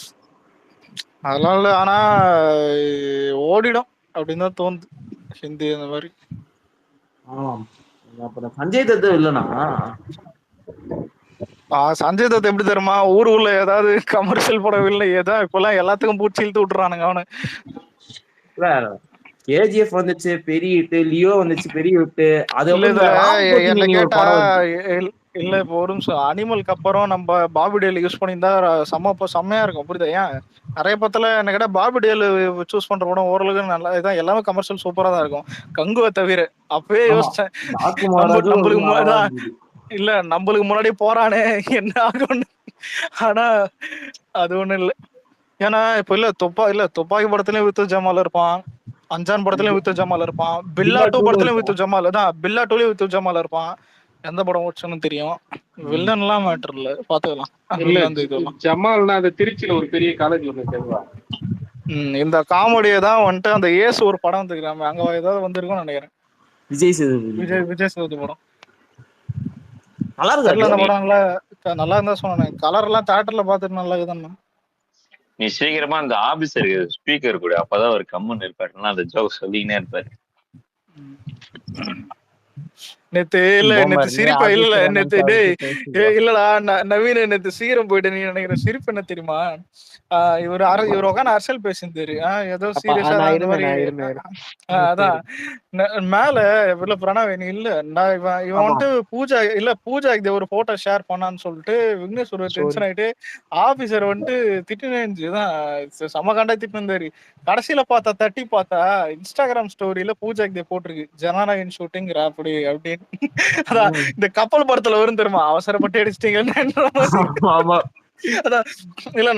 அதனால ஆனா ஓடிடும் அப்படின்னு தான் தோணுது, ஹிந்தி அந்த மாதிரி. அப்புறம் சஞ்சய் தத் இல்லைன்னா சஞ்சய் தத் எப்படி தெரியுமா, ஊருக்குள்ள ஏதாவது கமர்ஷியல் படம் இல்லை ஏதாவது இப்பெல்லாம் எல்லாத்துக்கும் பூச்சி இழுத்து விட்டுறானுங்க அவனு. கேஜிஎஃப் வந்துச்சு பெரிய ஹிட், லியோ வந்துச்சு பெரிய ஹிட். அது என்ன கேட்டா இல்ல இப்போ ஒரு நிமிஷம், அனிமலுக்கு அப்புறம் நம்ம பாபிடேல் யூஸ் பண்ணியிருந்தா செம்மையா இருக்கும், புரியுதா? ஏன் நிறைய பத்துல என்ன கேட்டா பாபிடேல் சூஸ் பண்ற படம் ஓரளவுக்கு நல்லா இதான், எல்லாமே கமர்ஷியல் சூப்பரா தான் இருக்கும் கங்குவை தவிர. அப்பவே யோசிச்சேன் நம்மளுக்கு முன்னாடி போறானே என்ன ஆகும்னு. ஆனா அது ஒண்ணு இல்ல. ஏன்னா இப்ப துப்பாக்கி படத்துலயும் வித்து ஜமால் இருப்பான், அஞ்சான் படத்துலயும் வித்து ஜமால் இருப்பான், பில்லா 2 படத்துலயும் வித்து ஜமால் தான், பில்லா 2லயும் வித்து ஜமால் இருப்பான். எந்த படம் ஓட்சன்னு தெரியும், வில்லன் எல்லாம் மேட்டர் இல்ல, பாத்துக்கலாம். ஜமால்னா அது திருச்சியில ஒரு பெரிய காலேஜ் ஒண்ணு தெரியுமா? இந்த காமெடியை தான் வந்துட்டு அந்த ஏசு ஒரு படம் வந்துருக்காம அங்க ஏதாவது வந்திருக்கும்னு நினைக்கிறேன். விஜய் சேதுபதி படம் நல்லா இருக்கு. அந்த படம்ல நல்லா இருந்தா சொன்னேன். கலர் எல்லாம் தியேட்டர்ல பாத்துட்டு நல்லா இருக்குதான். நீ சீக்கிரமா அந்த ஆபீசர் ஸ்பீக்கர் கூட, அப்பதான் ஒரு கம்மன் இருப்பாரு, அந்த ஜோக் சொல்லிக்கினே இருப்பாரு. நேத்து சிரிப்பா இல்ல நேத்து இல்லடா நவீன நேத்து சீக்கிரம் போயிட்டு நீ நினைக்கிற சிரிப்பு என்ன தெரியுமா, இவர் உட்காந்து அரசியல் பேசியிருந்தாரு ஏதோ சீரியஸா. அதான் மேல இல்ல பிரணவ் நீ இல்ல இவன் வந்துட்டு பூஜா ஒரு போட்டோ ஷேர் பண்ணான்னு சொல்லிட்டு விக்னேஷ் ஒரு டென்ஷன் ஆயிட்டு ஆபீசர் வந்துட்டு திட்டுனேதான் சமகாண்டா திட்டு இருந்தாரு. கடைசியில தட்டி பார்த்தா இன்ஸ்டாகிராம் ஸ்டோரியில பூஜா போட்டிருக்கு ஜனநாயகன் ஷூட்டிங் அப்படி அப்படின்னு. அதான் இந்த கப்பல் படத்துல வரும் தெரியுமா, அவசரப்பட்டு அடிச்சிட்டீங்க. அதான் இல்ல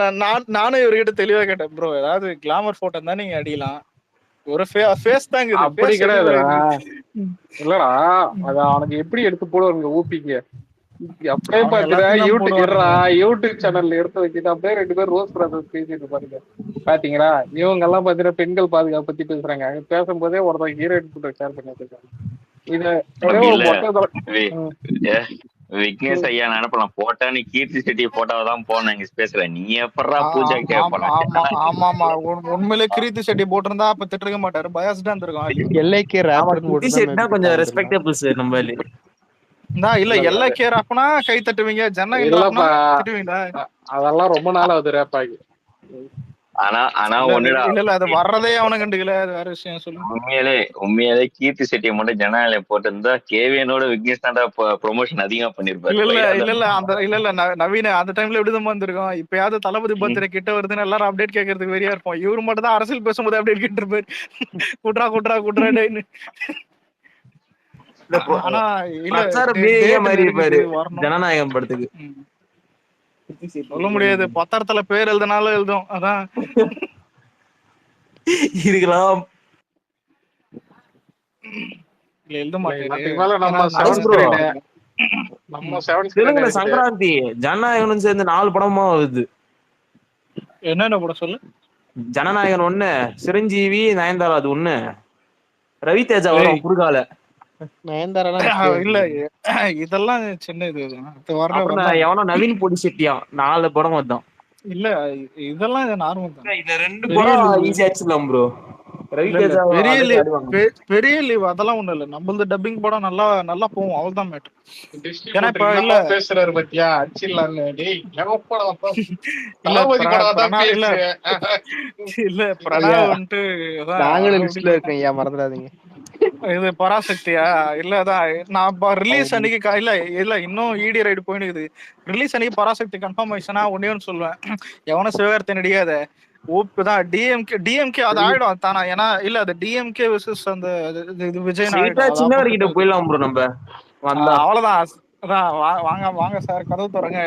நானும் இவர்கிட்ட தெளிவா கேட்டேன், ப்ரோ ஏதாவது கிளாமர் போட்டோ தான் நீங்க அடிக்கலாம், ஒரு ஃபேஸ் தாங்க அப்படி கிடையாது. இல்லடா அத அவனுக்கு எப்படி எடுத்து போடுவாங்க ஊப்பிங்க அப்படியே பாத்துட்டா யூடியூப் சேனல்ல எடுத்து வச்சுட்டு அப்படியே 2 பேரும் ரோஸ் பிரதர்ஸ் பேசிட்டு பாருங்க. பாத்தீங்களா இவங்க எல்லாம் பாத்தீங்கன்னா பெண்கள் பாதுகாப்பு பத்தி பேசுறாங்க, பேசும்போதே ஒருத்தர் ஹீரோயின் போட்டோ ஷேர் பண்ணி வச்சிருக்காங்க. விக்னேஷ் ஐயா நினைப்பலாம் போட்டா நீ கீர்த்தி செட்டி போட்டாதான் போன பேசுற, நீ எப்படா பூஜா கேட்ப? ஆமா உண்மையிலே கீர்த்தி செட்டி போட்டிருந்தா அப்ப திட்டிருக்க மாட்டாரு, பயாஸ்டா இருந்திருக்கும். எல்லைக்கு கொஞ்சம் ரெஸ்பெக்டபிள் நம்ம இல்ல இல்ல எல்லா கேர் அப்பனா கை தட்டுவீங்க, ஜனநாயகன் இல்லப்பா, திட்டுவீங்களா? அதெல்லாம் ரொம்ப நாள் ஆகுது ரேப் ஆகி. ஆனா இல்ல ஒண்ணுடா, இல்ல அது வர்றதே அவனை கண்டுக்கல, அது வேற விஷயம். சொல்லுங்க. உண்மையாலே கீர்த்தி செட்டியை மட்டும் ஜனால போட்டிருந்தா கேவியனோட விக்னேஷ் தாண்டா ப்ரொமோஷன் அதிகமா பண்ணிருப்பாரு. நவீன அந்த டைம்ல எப்படிதான் வந்திருக்கோம். இப்பயாவது தளபதி பர்த்டே கிட்ட வருதுன்னு எல்லாரும் அப்டேட் கேட்கறதுக்கு வெறியா இருப்போம். இவரு மட்டும் தான் அரசியல் பேசும்போது அப்டேட் கேட்டு இருப்பாரு. குட்ரா ஆனா இல்ல மாதிரி இருப்பாரு ஜனநாயகம் படத்துக்கு. சொல்ல முடியாது, பத்திரத்துல பேர் எழுதினாலும் எழுதும். அதான் இருக்கலாம். எழுத மாட்டேன். சங்கராந்தி ஜனநாயகனும் சேர்ந்து 4 படமா வருது. என்னென்ன படம் சொல்லு? ஜனநாயகன் 1, சிரஞ்சீவி, நயன்தாரா அது 1, ரவி தேஜா வரும் குறுகால. இல்ல இதெல்லாம் சின்ன இது. எவனோ நவீன் பொடி செட்டியா 4 படம் வந்தான். இல்ல இதெல்லாம் நார்மல் தான். இந்த 2 படம் ஈஸியா அடிச்சிடலாம் ப்ரோ. பெரிய லீவ் அதெல்லாம் ஒண்ணு இல்ல. நம்மளது டப்பிங் படம் நல்லா நல்லா போகும், அவ்வளவுதான் மேட்டர். ஏன்னா இப்ப இல்ல பேசுறாரு பத்தியா அடிச்சிடலான்னு. இல்ல பிரணாவ் வந்துட்டு மறந்துடாதீங்க. இது பராசக்தியா? இல்லதான் நான் ரிலீஸ் அன்னைக்கு இல்ல இன்னும் இடி ரைடு போயினுக்குது. ரிலீஸ் அன்னைக்கு பராசக்தி கன்ஃபார்ம் ஆயிடுச்சுன்னா ஒன்னே சொல்லுவேன், எவனும் சிவகார்த்தி நடிகாத ஓப்புதான். டிஎம்கே அது ஆயிடும் தானா. ஏன்னா இல்ல அது டிஎம்கே வெர்சஸ் அந்த விஜய் சின்னவர்கிட்ட போயிடலாம் ப்ரோ நம்ம. அவ்வளவுதான். அதான் வாங்க சார், கதவு திறங்க.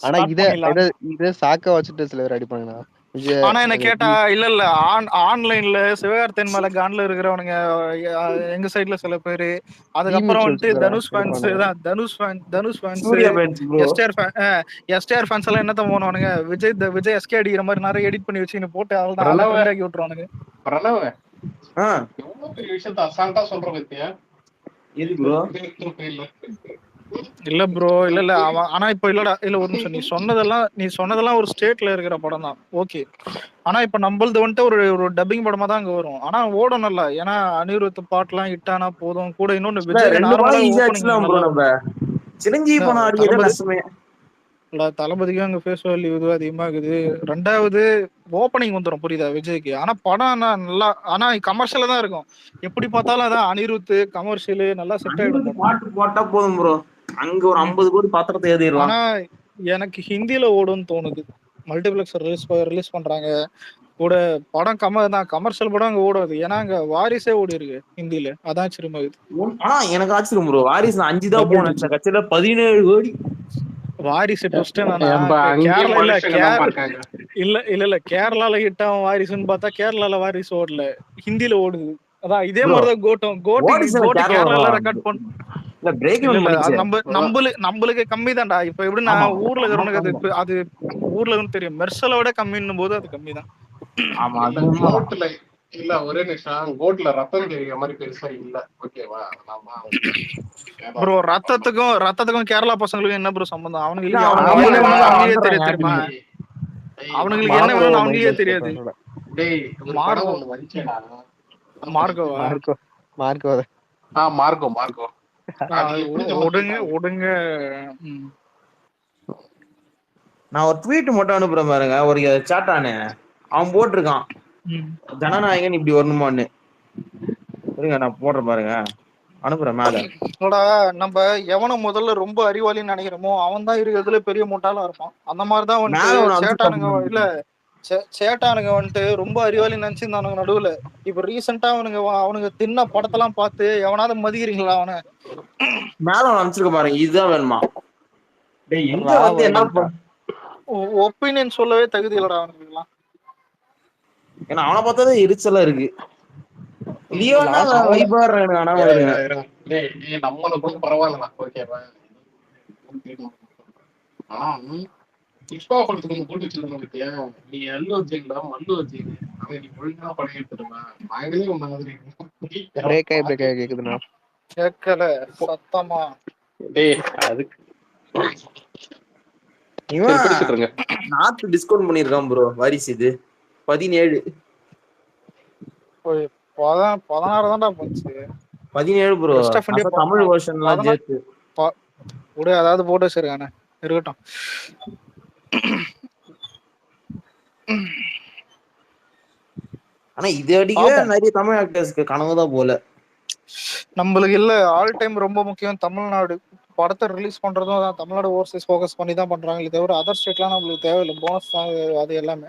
ஆனா இத சாக்க வச்சுட்டு சில பேர் அடிப்பாங்க. ஆனா என்ன கேட்டா இல்ல ஆன்லைன்ல சிவகார்த்தின் மேல கான்ல இருக்கிறவனுங்க எங்க சைட்ல சில பேரு. அதுக்கப்புறம் வந்துட்டு தனுஷ் ஃபேன்ஸ் எஸ்டிஆர் ஃபேன்ஸ் எல்லாம் என்னத்த போனவனுங்க, விஜய் எஸ்கே அடிக்கிற மாதிரி நிறைய எடிட் பண்ணி வச்சு போட்டு அவ்வளவுதான் ஆக்கி விட்டுருவானுங்க. எவ்வளவு பெரிய விஷயத்த அசால்ட்டா சொல்ற பத்தியா? இல்ல ப்ரோ இல்ல அவன். ஆனா இப்ப இல்லடா, இல்ல ஒரு நிமிஷம். நீ சொன்னதெல்லாம் ஒரு ஸ்டேட்ல இருக்கிற படம் தான், ஓகே. ஆனா இப்ப நம்மளது வந்துட்டு ஒரு டப்பிங் படமா தான் அங்க வரும். ஆனா ஓடும் நல்லா. ஏன்னா அனிருத் பாட்டுலாம் ஹிட் ஆனா போதும். கூட இன்னொன்னு விஜய் நார்மலா தளபதிக்கும் அங்க ஃபேஸ் வேல்யூ இது அதிகமா இருக்குது. 2வது ஓப்பனிங் வந்துடும், புரியுதா விஜய்க்கு. ஆனா படம் நல்லா, ஆனா கமர்ஷியலா தான் இருக்கும். எப்படி பார்த்தாலும் அதான் அனிருத் கமர்ஷியல் நல்லா செட் ஆயிடும். பாட்டு போட்டா போதும் ப்ரோ, அங்க ஒரு 50 கோடி பாத்திரத்தை ஏறிடலாம். ஆனா எனக்கு ஹிந்தில ஓடும்னு தோணுது. மல்டிபிளெக்ஸ் ரிலீஸ் பண்றாங்க கூட படம். கமர்ஷியல் படம் அங்க ஓடாது. ஏன்னா அங்க வாரிசே ஓடி இருக்கு ஹிந்தில. அதான் ஆச்சரியமா இருக்குது. ஆனா எனக்கு ஆச்சரியம் ப்ரோ, வாரிசு 5 தான் போன கட்சியில 17 கோடி. வாரிசு ட்விஸ்ட் இல்ல கேரளால ஹிட் ஆகும் வாரிசுன்னு பார்த்தா கேரளால வாரிசு ஓடல, ஹிந்தில ஓடுது. அதான் இதே மாதிரிதான் கோட்டு கேரளால ரெக்கார்ட் பண்ண. நம்மளுக்கு கம்மி தான்டா. இப்ப எப்படின்னா ஊர்ல இருக்கிறவனுக்கு அது ஊர்ல தெரியும். மெர்சலோட கம்மின்னும் போது அது கம்மி தான். இல்ல ஒரே நிமிஷம், கோட்ல ரத்தம் தெரியுற மாதிரி பெருசா இல்ல, ஓகேவா? ப்ரோ ரத்தத்துக்கும் கேரளா பசங்களுக்கும் என்ன ப்ரோ சம்பந்தம்? அவனுங்களுக்கு தெரியும் தெரியுமா? அவனுங்களுக்கு என்ன வேணும்னு அவனுக்கே தெரியாது. ஒடுங்க. நான் ஒரு ட்வீட் மட்டும் அனுப்புறேன் பாருங்க, ஒரு சாட்டானு அவன் போட்டிருக்கான் ஜனநாயகன் இப்படி வரணுமான்னு. நான் போடுறேன் பாருங்க, அனுப்புறேன் மேல. நம்ம எவன முதல்ல ரொம்ப அறிவாளின்னு நினைக்கிறோமோ அவன் தான் இருக்கிறதுல பெரிய முட்டாளா இருப்பான். அந்த மாதிரிதான் வந்துட்டு சேட்டானுங்க இல்ல சேட்டானுங்க வந்துட்டு ரொம்ப அறிவாளின்னு நினைச்சிருந்தானுங்க நடுவுல. இப்ப ரீசெண்டா அவனுங்க தின்ன படத்தெல்லாம் பார்த்து எவனாவது மதிக்கிறீங்களா? அவனை மேல அனுப்பிச்சிருக்க பாருங்க, இதுதான் வேணுமா? ஒப்பீனியன் சொல்லவே தகுதி இல்லடா அவனுக்கு எல்லாம். ஏன்னா அவனை பார்த்தாதே எரிச்சலா இருக்கு. நம்மளுக்கு பரவாயில்ல, ஓகேவா? புஷ்பா படத்துக்கு போட்டு வச்சிருந்தோம் பத்தியா? நீ எல்லோ வச்சீங்களா மல்லு வச்சீங்க, அதை நீ ஒழுங்கா பழகிட்டு இருப்பா. நாங்களே உன்ன மாதிரி கேக்குதுண்ணா கேட்கல சத்தமா. அதுக்கு நாத்து டிஸ்கவுண்ட் பண்ணிருக்கான் ப்ரோ வாரிசு. இது 17 16 தான்டா போச்சு. 17 bro. Rest of India Tamil வெர்ஷன்லாம் 14 சேர்த்து. விடு, அதாவது போட்டு வச்சிருக்கானே இருக்கட்டும். ஆனா இது அடிக்கவே நிறைய தமிழ் ஆக்டர்ஸ்க்கு கனவுதான் போல. நம்மளுக்கு இல்ல, ஆல் டைம் ரொம்ப முக்கியம் தமிழ்நாடு. படத்தை ரிலீஸ் பண்றதும் அதான் தமிழ்நாடு ஓவர்சீஸ் ஃபோக்கஸ் பண்ணி தான் பண்றாங்க. தவிர அதர் ஸ்டேட்லாம் நம்மளுக்கு தேவையில்லை, போனஸ் தான் அது எல்லாமே.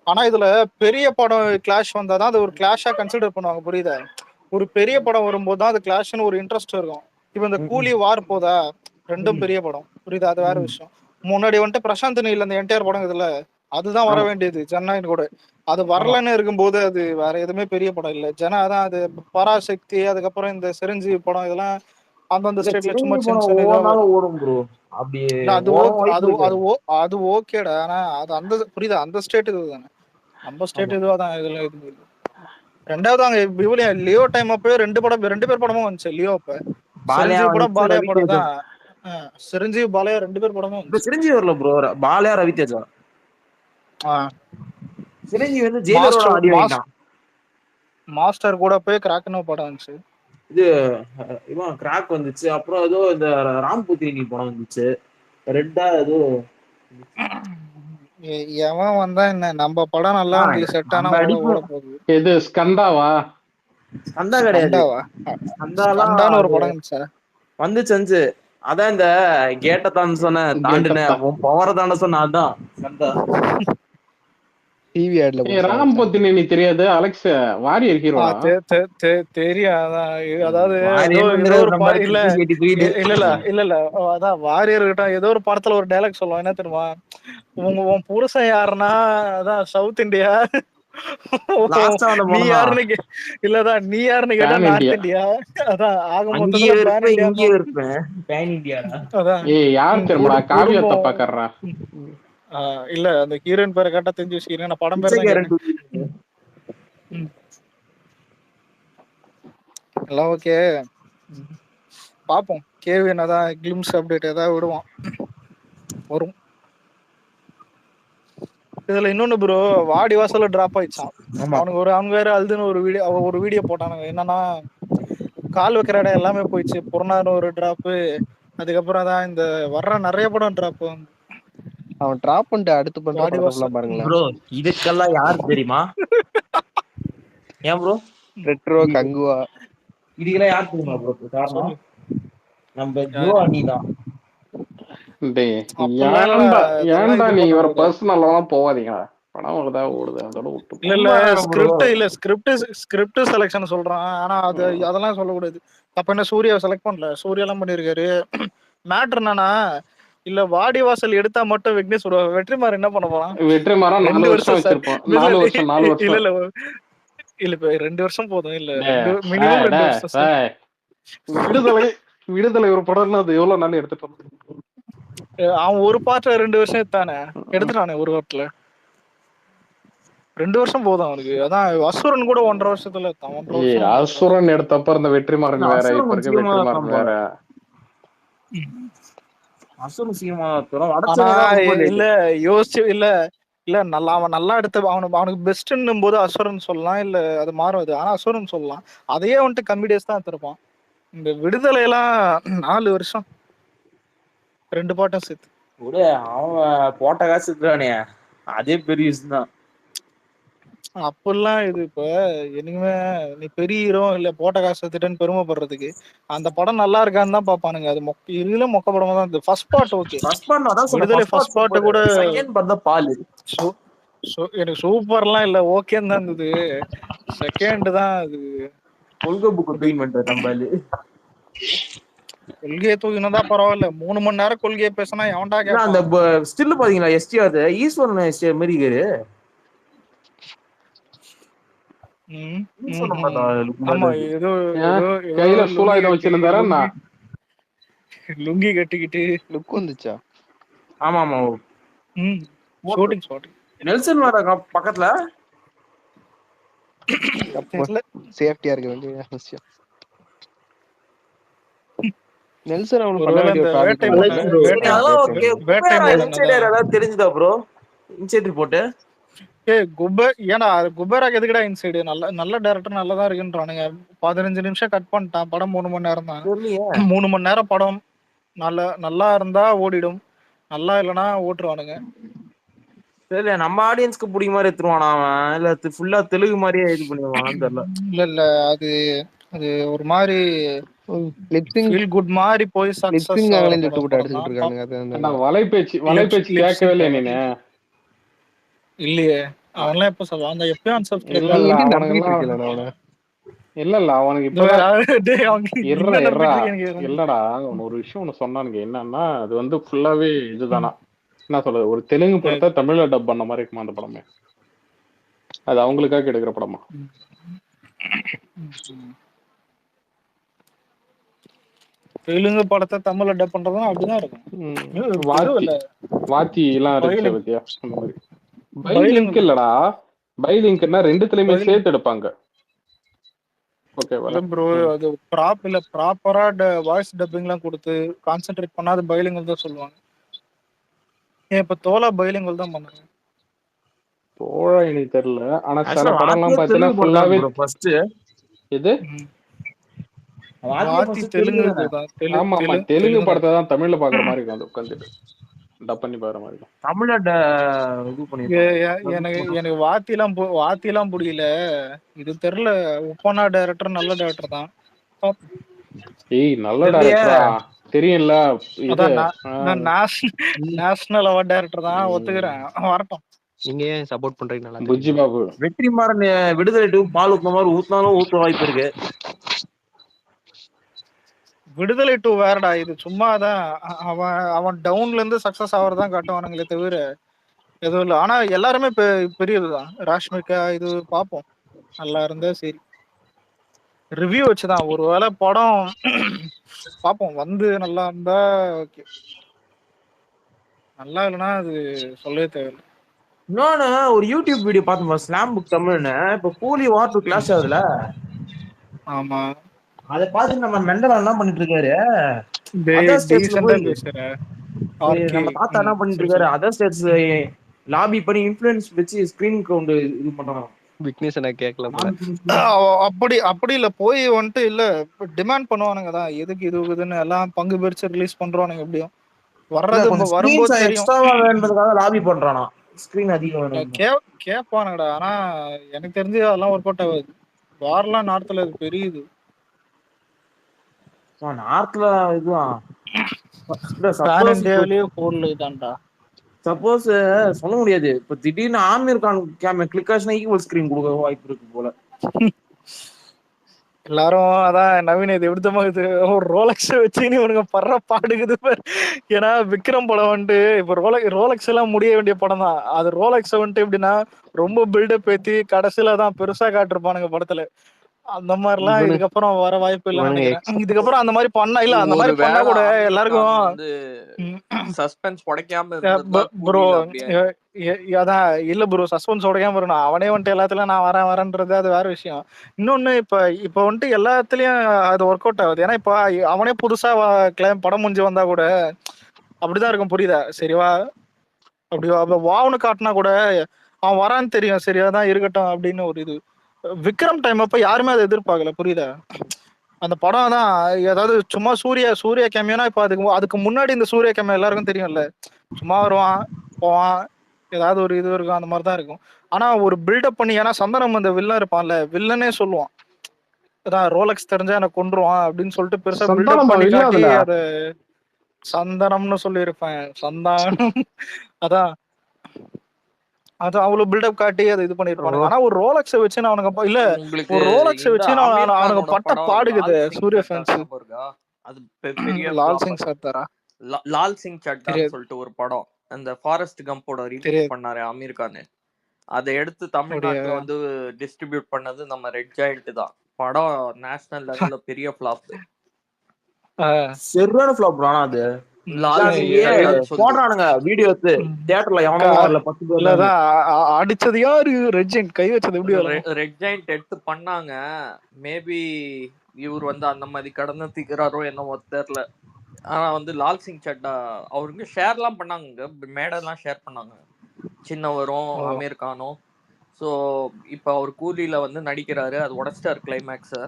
ஆனா இதுல பெரிய படம் கிளாஷ் வந்தாதான் அது ஒரு கிளாஷா கன்சிடர் பண்ணுவாங்க, புரியுதா? ஒரு பெரிய படம் வரும்போது தான் அது கிளாஷ்னு ஒரு இன்ட்ரெஸ்ட் இருக்கும். இப்ப இந்த கூலி வார் போதா, ரெண்டும் பெரிய படம், புரியுதா? அது வேற விஷயம். முன்னாடி வந்துட்டு பிரசாந்த் நீல் அந்த என்டையர் படம் இதுல அதுதான் வர வேண்டியது ஜனநாயகன் கூட. அது வரலன்னு இருக்கும்போது அது வேற எதுவுமே பெரிய படம் இல்ல. அதான் அது பராசக்தி, அதுக்கப்புறம் இந்த சிரஞ்சீவி படம், இதெல்லாம் அந்தந்த ஸ்டேட்ல சும்மா சின்ன சின்ன இதா ஓடும் ப்ரோ. அப்படி அது ஓகேடா. ஆனா அது அந்த புரியுதா, அந்த ஸ்டேட் இதுதானே, நம்ம ஸ்டேட் இதுவாதான் இதெல்லாம் இது. ரெண்டாவது அங்க இவ்வளவு லியோ டைம் அப்பவே ரெண்டு பேர் படமும் வந்துச்சு. லியோ அப்ப சிரஞ்சீவி படம், பாலையா படம் தான். சிரஞ்சீவி பாலையா 2 பேர் படமும் வந்துச்சு. சிரஞ்சீவி வரல ப்ரோ, பாலையா ரவிதேஜா. சிரஞ்சீவி வந்து ஜெயிலரோட அடி வாங்கிட்டான். மாஸ்டர் கூட போய் கிராக்னு படம் வந்துச்சு. இது இவன் கிராக் வந்துச்சு. அப்புறம் ஏதோ இந்த ராம்புத்திரினி படம் வந்துச்சு, ரெட்டா ஏதோ. எவன் வந்தா என்ன, நம்ம படம் நல்லா வந்து செட் ஆனா ஓட போகுது. இது ஸ்கந்தாவா? ஸ்கந்தா கிடையாது, ஸ்கந்தான்னு ஒரு படம் வந்துச்சு. அதான் இந்த கேட்ட தான் சொன்ன தாண்டுன பவரை தாண்ட சொன்ன, அதான் ஸ்கந்தா. டிவி ஆட்ல ராம்பத்தினி நீ தெரியாது அலெக்ஸ், வாரியர் ஹீரோ தெரியாதா? அதாவது இல்ல அதான் வாரியர் கிட்ட ஏதோ ஒரு படத்துல ஒரு டைலாக் சொல்லுவான், என்ன தெரியுமா? உன் புருஷன் யாருன்னா அதான் சவுத் இந்தியா, நீ யாருன்னு இல்லதான் நீ யாருன்னு கேட்டா நார்த் இந்தியா. அதான் ஆக மொத்தத்துல அதான் யார் தெரியுமா? காவியா தப்பாக்கறா இல்ல, அந்த ஹீரோயின் பேரை கேட்டா தெரிஞ்சு வச்சுக்கிறேன். நான் படம் பேர் எல்லாம் ஓகே. பாப்போம், கேவி என்னதான் கிளிம்ஸ் அப்டேட் ஏதாவது விடுவான், வரும். இதுல இன்னொன்னு ப்ரோ, வாடி வாசல்ல டிராப் ஆயிடுச்சான். அவங்க வேற அழுதுன்னு ஒரு வீடியோ போட்டானுங்க. என்னன்னா, கால் வைக்கிற இடம் எல்லாமே போயிடுச்சு. புறநானூறு ஒரு டிராப்பு, அதுக்கப்புறம் தான் இந்த வர்ற நிறைய படம் டிராப். அவன் டிராப் பண்ணிட்டு அடுத்து பண்ற படம்லாம் பாருங்களேன் ப்ரோ. இதுக்கெல்லாம் யார் தெரியுமா? ஏன் ப்ரோ? ரெட்ரோ கங்குவா, இதுக்கெல்லாம் யார் தெரியுமா ப்ரோ காரணம்? நம்ம ஜோ அண்ணி தான். ஏன்டா நீ இவர பர்சனலாம் போவாதீங்களா? படம் வருதா ஓடுது அதோட விட்டு. இல்ல ஸ்கிரிப்ட் செலக்ஷன் சொல்றான். ஆனா அதெல்லாம் சொல்லக்கூடாது. அப்ப என்ன சூர்யாவை செலக்ட் பண்ணல, சூர்யா எல்லாம் பண்ணிருக்காரு. மேட்டர் என்னன்னா, இல்ல வாடி வாசல் எடுத்தா மட்டும் விக்னேஷ் வெற்றிமாறன் என்ன பண்ண போறான்? வெற்றிமாறன் 4 வருஷம் வச்சிருப்பான். 4 வருஷம் இல்ல இப்ப 2 வருஷம் போதும். இல்ல மினிமம் 2 வருஷம். விடுதலை ஒரு படம் அது எவ்வளவு நாள் எடுத்துட்டு அவன் ஒரு பாட்டுல 2 வருஷம் எடுத்தானே, எடுத்துட்டானே ஒரு வாரத்துல. 2 வருஷம் போதும் அவனுக்கு. அதான் அசுரன் கூட 1.5 வருஷத்துல. அசுரன் எடுத்தப்ப இருந்த வெற்றிமாறன் வேற, இப்ப இருக்க வெற்றிமாறன் வேற. இல்ல யோசிச்சு இல்ல நல்லா அவன் நல்லா எடுத்த அவனுக்கு பெஸ்ட்ன்னும் போது அசுரன் சொல்லலாம், இல்ல அது மாறும் அது. ஆனா அசுரன் சொல்லலாம், அதையே வந்துட்டு கம்மி டேஸ் தான் எடுத்திருப்பான். இந்த விடுதலை எல்லாம் 4 வருஷம் 2 பாட்டும் சேர்த்து. அவன் போட்ட காசு தானே, அதே பெரிய விஷயம் தான். அப்பெல்லாம் இது இப்ப என்னைக்குமே நீ பெரிய ஹீரோ இல்ல போட்ட காசு எடுத்துட்டேன்னு பெருமைப்படுறதுக்கு அந்த படம் நல்லா இருக்கான்னு தான் பாப்பானுங்க. அது இதுல மொக்க படமா தான் இருந்தது. ஃபர்ஸ்ட் பார்ட் ஓகே, விடுதலை ஃபர்ஸ்ட் பார்ட் கூட எனக்கு சூப்பர்லாம் இல்ல, ஓகேன்னு தான் இருந்தது. செகண்ட் தான் அது கொள்கையை தூக்கினதா பரவாயில்ல. 3 மணி நேரம் கொள்கையை பேசினா எவன்டா கேட்பான்? அந்த ஸ்டில் பாத்தீங்களா எஸ்டிஆர் ஈஸ்வரன் எஸ்டிஆர் மாதிரி இருக்காரு. லுங்கி கட்டிக்கிட்டு லுக் வந்துச்சா? ஆமா ஆமா. நெல்சன் வர பக்கத்துல சேஃப்டியா இருக்க வேண்டிய விஷயம். நெல்சன் அவனுக்கு பண்ண வேண்டிய தெரிஞ்சுதா ப்ரோ இன்சைட் ரிப்போர்ட்? ஏன்னா குபேராக்கு எதுக்குடா இன்சைடு? நல்ல நல்ல டேரக்டர் நல்லதா இருக்குன்றானுங்க. 15 நிமிஷம் கட் பண்ணிட்டான். படம் 3 மணி நேரம் தான். 3 மணி நேரம் படம் நல்லா இருந்தா ஓடிடும். நல்லா இல்லைன்னா ஓட்டுருவானுங்க. தெரியல, நம்ம ஆடியன்ஸ்க்கு பிடிக்க மாதிரி எடுத்துருவானா அவன், இல்ல ஃபுல்லா தெலுங்கு மாதிரியே இது பண்ணிடுவானான்னு தெரியல. இல்ல அது ஒரு மாதிரி ஃபீல் குட் மாதிரி போய் சக்சஸ் வலைபேச்சு கேட்கவே இல்லை நீனு. இல்லையே, அவன்லாம் எப்ப சொல்லுவான்? அந்த எப்பயும் unsubscribe இல்ல அவனுக்கு இல்லடா ஒரு விஷயம் ஒண்ணு சொன்னானுங்க. என்னன்னா அது வந்து ஃபுல்லாவே இதுதானா, என்ன சொல்றது, ஒரு தெலுங்கு படத்தை தமிழ்ல டப் பண்ண மாதிரி இருக்குமா அந்த படமே? அது அவங்களுக்காக எடுக்கிற படமா? தெலுங்கு படத்தை தமிழ்ல டப் பண்றதும் அப்படிதான் இருக்கும். வாத்தி எல்லாம் இருந்துச்சு பத்தியா? அந்த மாதிரி பைலிங்க் இல்லடா, பைலிங்க்னா ரெண்டுத்துலயுமே சேர்த்து எடுப்பாங்க. இல்ல ப்ரோ, அது ப்ராப்பரா வாய்ஸ் டப்பிங்லாம் கொடுத்து கான்சென்ட்ரேட் பண்ணாத பைலிங்கல் தான் சொல்லுவாங்க. ஏன் இப்ப தோலா பைலிங்கல் தான் பண்ணாங்க. தோழா எனக்கு தெரியல, ஆனா சில படம்லாம் பார்த்தீங்கன்னா ஃபுல்லாவே இது தெலுங்கு படத்தை தான் தமிழ்ல பாக்குற மாதிரி இருக்கும். அது உட்காந்துட்டு டப் பண்ணி பாக்குற மாதிரி இருக்கும். தமிழ்ல எனக்கு வாத்திலாம் புரியல. இது தெரியல. உப்பனா டைரக்டர் நல்ல டைரக்டர் தான். ஏய் நல்ல டைரக்டரா தெரியும்ல, நேஷனல் அவார்ட் டைரக்டர் தான், ஒத்துக்கிறேன். வரட்டும். நீங்க ஏன் சப்போர்ட் பண்றீங்க? புஜ்ஜி பாபு வெற்றிமாறன் விடுதலை 2 பால் ஊத்துன மாதிரி ஊத்தினாலும் ஊத்த வாய்ப்பு இருக்கு. விடுதலை 2 வேறடா, இது சும்மாதான். அவன் டவுன்ல இருந்து சக்சஸ் ஆவறதான் காட்டுவானுங்களே தவிர எதுவும் இல்லை. ஆனா எல்லாருமே பெரியதுதான். ராஷ்மிகா இது பார்ப்போம், நல்லா இருந்தா சரி. ரிவ்யூ வச்சுதான், ஒருவேளை படம் பார்ப்போம், வந்து நல்லா இருந்தா ஓகே, நல்லா இல்லைன்னா அது சொல்லவே தேவையில்லை. இன்னொன்னு ஒரு யூடியூப் வீடியோ பார்த்தோம், ஸ்லாம் புக் தமிழ்னு. இப்ப கூலி வார் 2 கிளாஸ் ஆகுதுல, ஆமா, அதை பார்த்து நம்ம மெண்டல் என்ன பண்ணிட்டு இருக்காரு, நம்ம தாத்தா என்ன பண்ணிட்டு இருக்காரு, அதர் ஸ்டேட்ஸ் லாபி பண்ணி இன்ஃப்ளூயன்ஸ் வச்சு ஸ்கிரீன் கவுண்ட் இது பண்றாங்க. அப்படி இல்ல, போய் வந்துட்டு இல்ல டிமாண்ட் பண்ணுவானுங்க தான், எதுக்கு இதுன்னு எல்லாம் பங்கு பிரிச்சு ரிலீஸ் பண்றானுங்க. எப்படியும் வர்றது வரும்போது தெரியும், லாபி பண்றானா ஸ்கிரீன் அதிகம் கேட்பானுங்கடா. ஆனா எனக்கு தெரிஞ்சு அதெல்லாம் ஒர்க் அவுட் ஆகாது. வார்லாம் நார்த்ல அது பெரியது. நார்த்ல இதுதான் சப்போஸ் சொல்ல முடியாது. இப்ப திடீர்னு ஆமீர் கான் கிளிக் ஆச்சுன்னா ஈக்குவல் ஸ்கிரீன் கொடுக்க வாய்ப்பு இருக்கு போல. எல்லாரும் அதான் நவீன இது எடுத்தமா இது ஒரு ரோலக்ஸ் வச்சு இவனுங்க படுற பாடுக்குது. ஏன்னா விக்ரம் படம் வந்துட்டு இப்ப ரோலக்ஸ் எல்லாம் முடிய வேண்டிய படம் தான். அது ரோலக்ஸ் வந்துட்டு எப்படின்னா ரொம்ப பில்டப் ஏத்தி கடைசியில தான் பெருசா காட்டிருப்பானுங்க படத்துல. அந்த மாதிரிலாம் இதுக்கப்புறம் வர வாய்ப்பு இல்லைன்னு நினைக்கிறேன். இதுக்கப்புறம் அந்த மாதிரி பண்ணா இல்ல, அந்த மாதிரி பண்ணா கூட எல்லாருக்கும் சஸ்பென்ஸ் உடைக்காம ப்ரோ. அதான் இல்ல ப்ரோ, சஸ்பென்ஸ் உடைக்காம இருக்கணும். அவனே வந்துட்டு எல்லாத்துலயும் நான் வரேன்றது அது வேற விஷயம். இன்னொன்னு இப்ப வந்துட்டு எல்லாத்துலயும் அது ஒர்க் அவுட் ஆகுது. ஏன்னா இப்ப அவனே புதுசா படம் முடிஞ்சு வந்தா கூட அப்படிதான் இருக்கும். புரியுதா? சரிவா அப்படி வாவனு காட்டினா கூட அவன் வரான்னு தெரியும், சரியாதான் இருக்கட்டும் அப்படின்னு ஒரு இது. விக்ரம் டைம் அப்ப யாருமே அதை எதிர்பார்க்கல. புரியுதா? அந்த படம் தான் ஏதாவது சும்மா சூர்யா கேமியோனா இப்ப அதுக்கு முன்னாடி இந்த சூர்யா கேமியோ எல்லாருக்கும் தெரியும்ல. சும்மா வருவான் போவான், ஏதாவது ஒரு இது இருக்கும், அந்த மாதிரிதான் இருக்கும். ஆனா ஒரு பில்டப் பண்ணி, ஏன்னா சந்தனம் அந்த வில்லன் இருப்பான்ல, வில்லனே சொல்லுவான் அதான் ரோலக்ஸ் தெரிஞ்சா எனக்கு கொன்றுவான் அப்படின்னு சொல்லிட்டு பெருசா பில்டப் பண்ணி காட்டி அத சந்தனம்னு சொல்லியிருப்பேன். சந்தானம் அதான் அது அவ்வளவு பில்டப் காட்டி அதை இது பண்ணிருப்பானுங்க. ஆனா ஒரு ரோலக்ஸை வச்சு அவனுக்கு இல்ல, ஒரு ரோலக்ஸை வச்சு அவனுக்கு பட்ட பாடுகுது சூர்யா ஃபேன்ஸ். அது பெரிய லால் சிங் சர்தாரா, லால் சிங் சட்டான்னு சொல்லிட்டு ஒரு படம், அந்த ஃபாரஸ்ட் கம்போட ரீமேக் பண்ணாரு அமீர் கான். அதை எடுத்து தமிழ்நாட்டுல வந்து டிஸ்ட்ரிபியூட் பண்ணது நம்ம ரெட் ஜாயிண்ட் தான். படம் நேஷனல் லெவல்ல பெரிய ஃபிளாப், சரியான ஃபிளாப். ஆனா அது போடுறானுங்க வீடியோ எடுத்து தியேட்டர்ல எவனும் வரல, 10 பேர்ல தான் அடிச்சது யாரு, ரெட் ஜாயிண்ட் கை வச்சது எப்படி ரெட் ஜாயிண்ட் எடுத்து பண்ணாங்க. மேபி இவர் வந்து அந்த மாதிரி கடந்து தீக்கிறாரோ என்னமோ தெரியல. ஆனா வந்து லால் சிங் சட்டா அவருக்கு ஷேர் எல்லாம் பண்ணாங்க, மேடெல்லாம் ஷேர் பண்ணாங்க, சின்னவரும் அமீர் கானும். ஸோ இப்போ அவர் கூலியில வந்து நடிக்கிறாரு, அது உடைச்சிட்டாரு கிளைமேக்ஸை.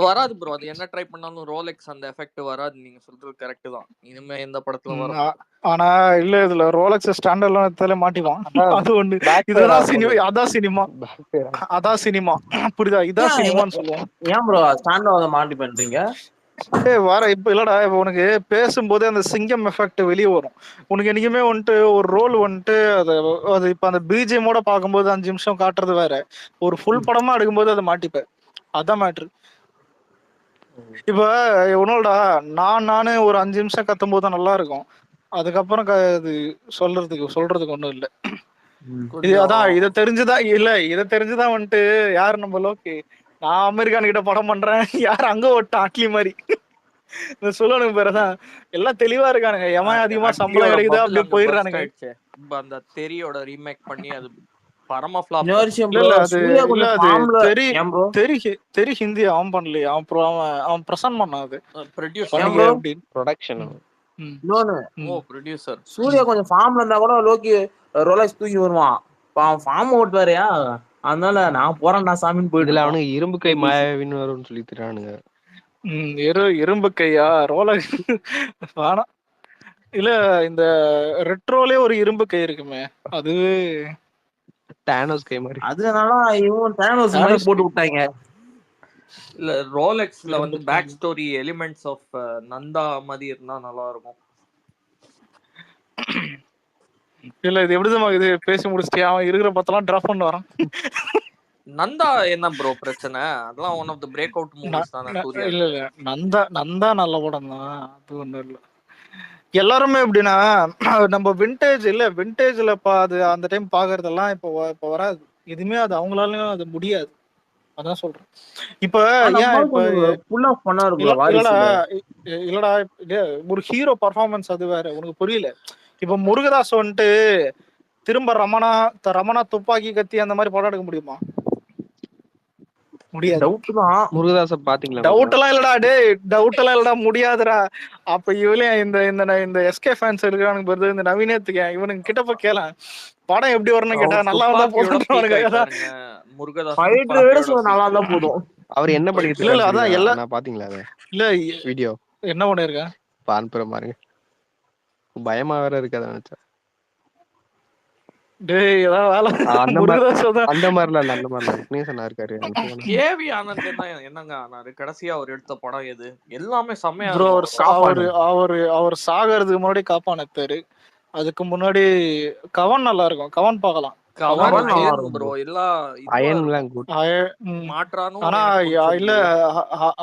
வராது ப்ரோ, அது என்ன ட்ரை பண்ணாலும் ரோலெக்ஸ் அந்த எஃபெக்ட் வராது. நீங்க சொல்றது கரெக்ட் தான், இனிமே எந்த படத்துல வரும். ஆனா இல்ல இதுல ரோலெக்ஸ் ஸ்டாண்டர்ட்ல மாட்டிவான். அது ஒண்ணு. இதுதான் சினிமா, அதான் சினிமா புரியுதா? இதான் சினிமான்னு சொல்லுவோம். ஏன் ப்ரோ ஸ்டாண்டர்ட் மாட்டி பண்றீங்க? வர இப்ப இல்லடா, இப்ப உனக்கு பேசும்போதே அந்த சிங்கம் எஃபெக்ட் வெளியே வரும். உனக்கு என்னைக்குமே வந்துட்டு ஒரு ரோல் வந்துட்டு அது இப்ப அந்த பிஜிஎமோட பார்க்கும்போது 5 நிமிஷம் காட்டுறது வேற, ஒரு ஃபுல் படமா எடுக்கும்போது அதை மாட்டிப்பேன். அதான் மேட்ரு. இப்ப ஒன்னோடா நானே ஒரு 5 நிமிஷம் கத்தும் போது நல்லா இருக்கும். அதுக்கப்புறம் இது சொல்றதுக்கு ஒண்ணும் இல்ல. இது அதான் இதை தெரிஞ்சுதான் வந்துட்டு யாரு நம்ம லோக்கி, நான் அமெரிக்கான் கிட்ட படம் பண்றேன், யார் அங்க ஓட்டான் அட்லி மாதிரி சொல்லணும் பேரதான். எல்லாம் தெளிவா இருக்கானுங்க, எவன் அதிகமா சம்பளம் கிடைக்குதோ அப்படியே போயிடுறானுங்க. இப்ப அந்த தெரியோட ரீமேக் பண்ணி அது பரம ஃபிளாப். தெரி ஹிந்தி அவன் பண்ணலையே, அவன் பிரசன்ட் பண்ணான். அது ப்ரொடக்ஷன். சூர்யா கொஞ்சம் ஃபார்ம்ல இருந்தா கூட லோக்கி ரோலக்ஸ் தூக்கி வருவான். அவன் ஃபார்ம் ஓட்டு வேறையா, அதனால நான் போறேன்டா சாமின்னு போயிட்டு அவனுக்கு இரும்பு கை மாயாவின்னு வரும்னு சொல்லி தரானுங்க. இரும்பு கையா ரோலக்ஸ் வேணாம். இல்ல இந்த ரெட்ரோலே ஒரு இரும்பு கை இருக்குமே, அது தானோஸ் கை மாதிரி. அதனால இவன் தானோஸ் மாதிரி போட்டு விட்டாங்க. இல்ல ரோலெக்ஸ்ல வந்து back story elements of Nandha மாதிரி இருந்தா நல்லா இருக்கும். இல்ல இது எப்படிதான் இது பேசி முடிச்சிட்டியா? அவன் இருக்கிற பத்தெல்லாம் டிராப் பண்ண வரான். நந்தா என்ன ப்ரோ பிரச்சனை? அதெல்லாம் one of the breakout movies தான சூர்யா. இல்ல நந்தா நல்ல படம் தான், அது ஒண்ணும் இல்ல. எல்லாருமே எப்படின்னா நம்ம விண்டேஜ்ல அது அந்த டைம் பாக்குறதெல்லாம் இப்ப வராது எதுவுமே. அது அவங்களாலயும் அது முடியாது, அதான் சொல்றேன். இப்ப இல்லடா ஒரு ஹீரோ பர்ஃபார்மன்ஸ் அது வேற, உனக்கு புரியல. இப்ப முருகதாஸ் வந்துட்டு திரும்ப ரமணா துப்பாக்கி கத்தி அந்த மாதிரி படம் எடுக்க முடியுமா? முடியாது. முருகதாஸ பாத்தீங்களா? டவுட் எல்லாம் இல்லடா, முடியாதுடா. அப்ப இவளையும் இந்த எஸ்கே ஃபேன்ஸ் இருக்கானுங்க பாரு, இந்த நவீனத்துக்கு இவனுக்கு கிட்ட போய் கேள படம் எப்படி வரணும்னு கேட்டா நல்லா வந்தா போதும். அவர் என்ன பண்ணிட்டு இல்ல அதான் எல்லாம் நான் பாத்தீங்களா? இல்ல வீடியோ என்ன பண்ணிருக்க பான்புற பாருங்க, பயமா வேற இருக்காத நினைச்சா. டேய் ஏதாவது வேலை அந்த மாதிரிலாம் நல்ல மாதிரிலாம் விக்னேஷன் இருக்காரு. கேவி ஆனந்த் என்னங்க ஆனாரு கடைசியா அவர் எடுத்த படம் எது? எல்லாமே செமையா ப்ரோ. அவர் சாகிறதுக்கு முன்னாடி காப்பான் எடுத்தாரு. அதுக்கு முன்னாடி கவன் நல்லா இருக்கும், கவன் பார்க்கலாம். ப்ரோ எல்லாம் மாற்றானும். ஆனா இல்ல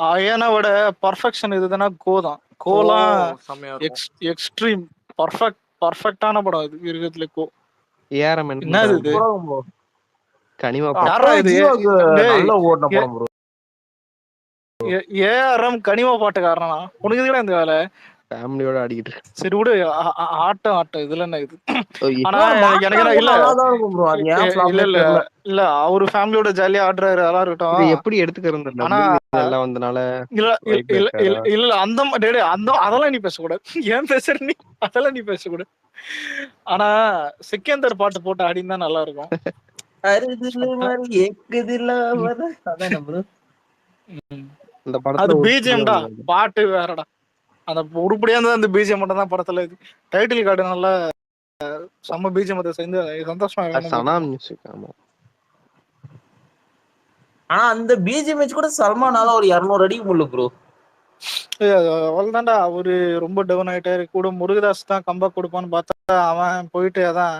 அயனை விட பர்ஃபெக்ஷன் இதுதானா கோலாம் எக்ஸ்ட்ரீம் பர்ஃபெக்டான படம் இது இருக்கிறதுல. கோ என்னது இது? ஏஆர்எம் கனிமா பாட்டுக்காரனா? உனக்கு இதுல இந்த வேலை ஃபேமிலியோட ஆடிக்கிட்டு. சரி விடு, ஆட்டம் இதுல என்ன இது? ஆனா எனக்கு இல்ல அவரு ஃபேமிலியோட ஜாலியா ஆடுறாரு, அதெல்லாம் இருக்கட்டும். எப்படி எடுத்துக்கிறது? ஆனா எல்லாம் வந்தனால இல்ல அந்த அதெல்லாம் நீ பேசக்கூடாது. ஏன் பேசுற நீ? அதெல்லாம் நீ பேசக்கூடாது. ஆனா சிக்கந்தர் பாட்டு போட்டு ஆடினா நல்லா இருக்கும். அது பிஜிஎம்டா, பாட்டு வேறடா. அந்த உருப்படியா இருந்தா அந்த பிஜிஎம் மட்டும் தான் படத்துல. இது டைட்டில் கார்டு நல்லா செம்ம பிஜிஎம் சேர்ந்து சந்தோஷமா. ஆனா அந்த பிஜிஎம் கூட சல்மானால ஒரு 200 அடிக்கு முள்ள ப்ரோ. அவ்வளவுதான்டா, அவரு ரொம்ப டவுன் ஆயிட்டாரு. கூட முருகதாஸ் தான் கம்பேக் கொடுப்பான்னு பார்த்தா அவன் போயிட்டு அதான்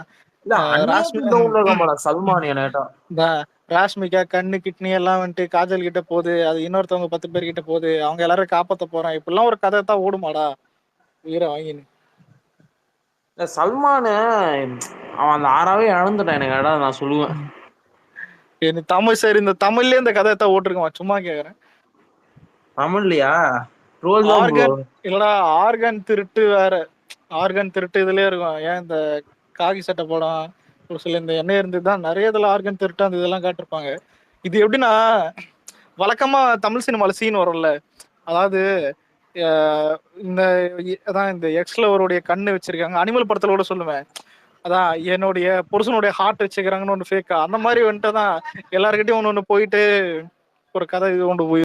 ராஷ்மிகா கண்ணு கிட்னி எல்லாம் வந்துட்டு காஜல் கிட்ட போகுது, அது இன்னொருத்தவங்க 10 பேர் கிட்ட போகுது, அவங்க எல்லாரும் காப்பாத்த போறான். இப்பெல்லாம் ஒரு கதை தான் ஓடுமாடா உயிரை வாங்கினு. சல்மானு அவன் அந்த 6ஆவே இழந்துட்டான் எனக்கு. நான் சொல்லுவேன் தமிழ் சரி, இந்த தமிழ்லயே இந்த கதை தான் ஓட்டுருக்கான். சும்மா கேக்குறேன். தமிழ்லையா? இல்லடா ஆர்கன் திருட்டு வேற, ஆர்கன் திருட்டு இதுலயே இருக்கும். ஏன் இந்த காகி சட்டை படம் ஒரு சில இந்த எண்ணெய் இருந்துதான் நிறைய இதுல ஆர்கன் திருட்டு அந்த இதெல்லாம் காட்டிருப்பாங்க. இது எப்படின்னா வழக்கமா தமிழ் சினிமால சீன் வரும்ல, அதாவது இந்த அதான் இந்த எக்ஸ்ல அவருடைய கண்ணு வச்சிருக்காங்க. அனிமல் படத்துல கூட சொல்லுவேன், அதான் என்னுடைய புருஷனுடைய ஹார்ட் வச்சுக்கிறாங்கன்னு ஒண்ணு ஃபேக்கா அந்த மாதிரி வந்துட்டு தான் எல்லாருக்கிட்டையும் ஒண்ணு போயிட்டு ஒரு கதை இது கொண்டு போய்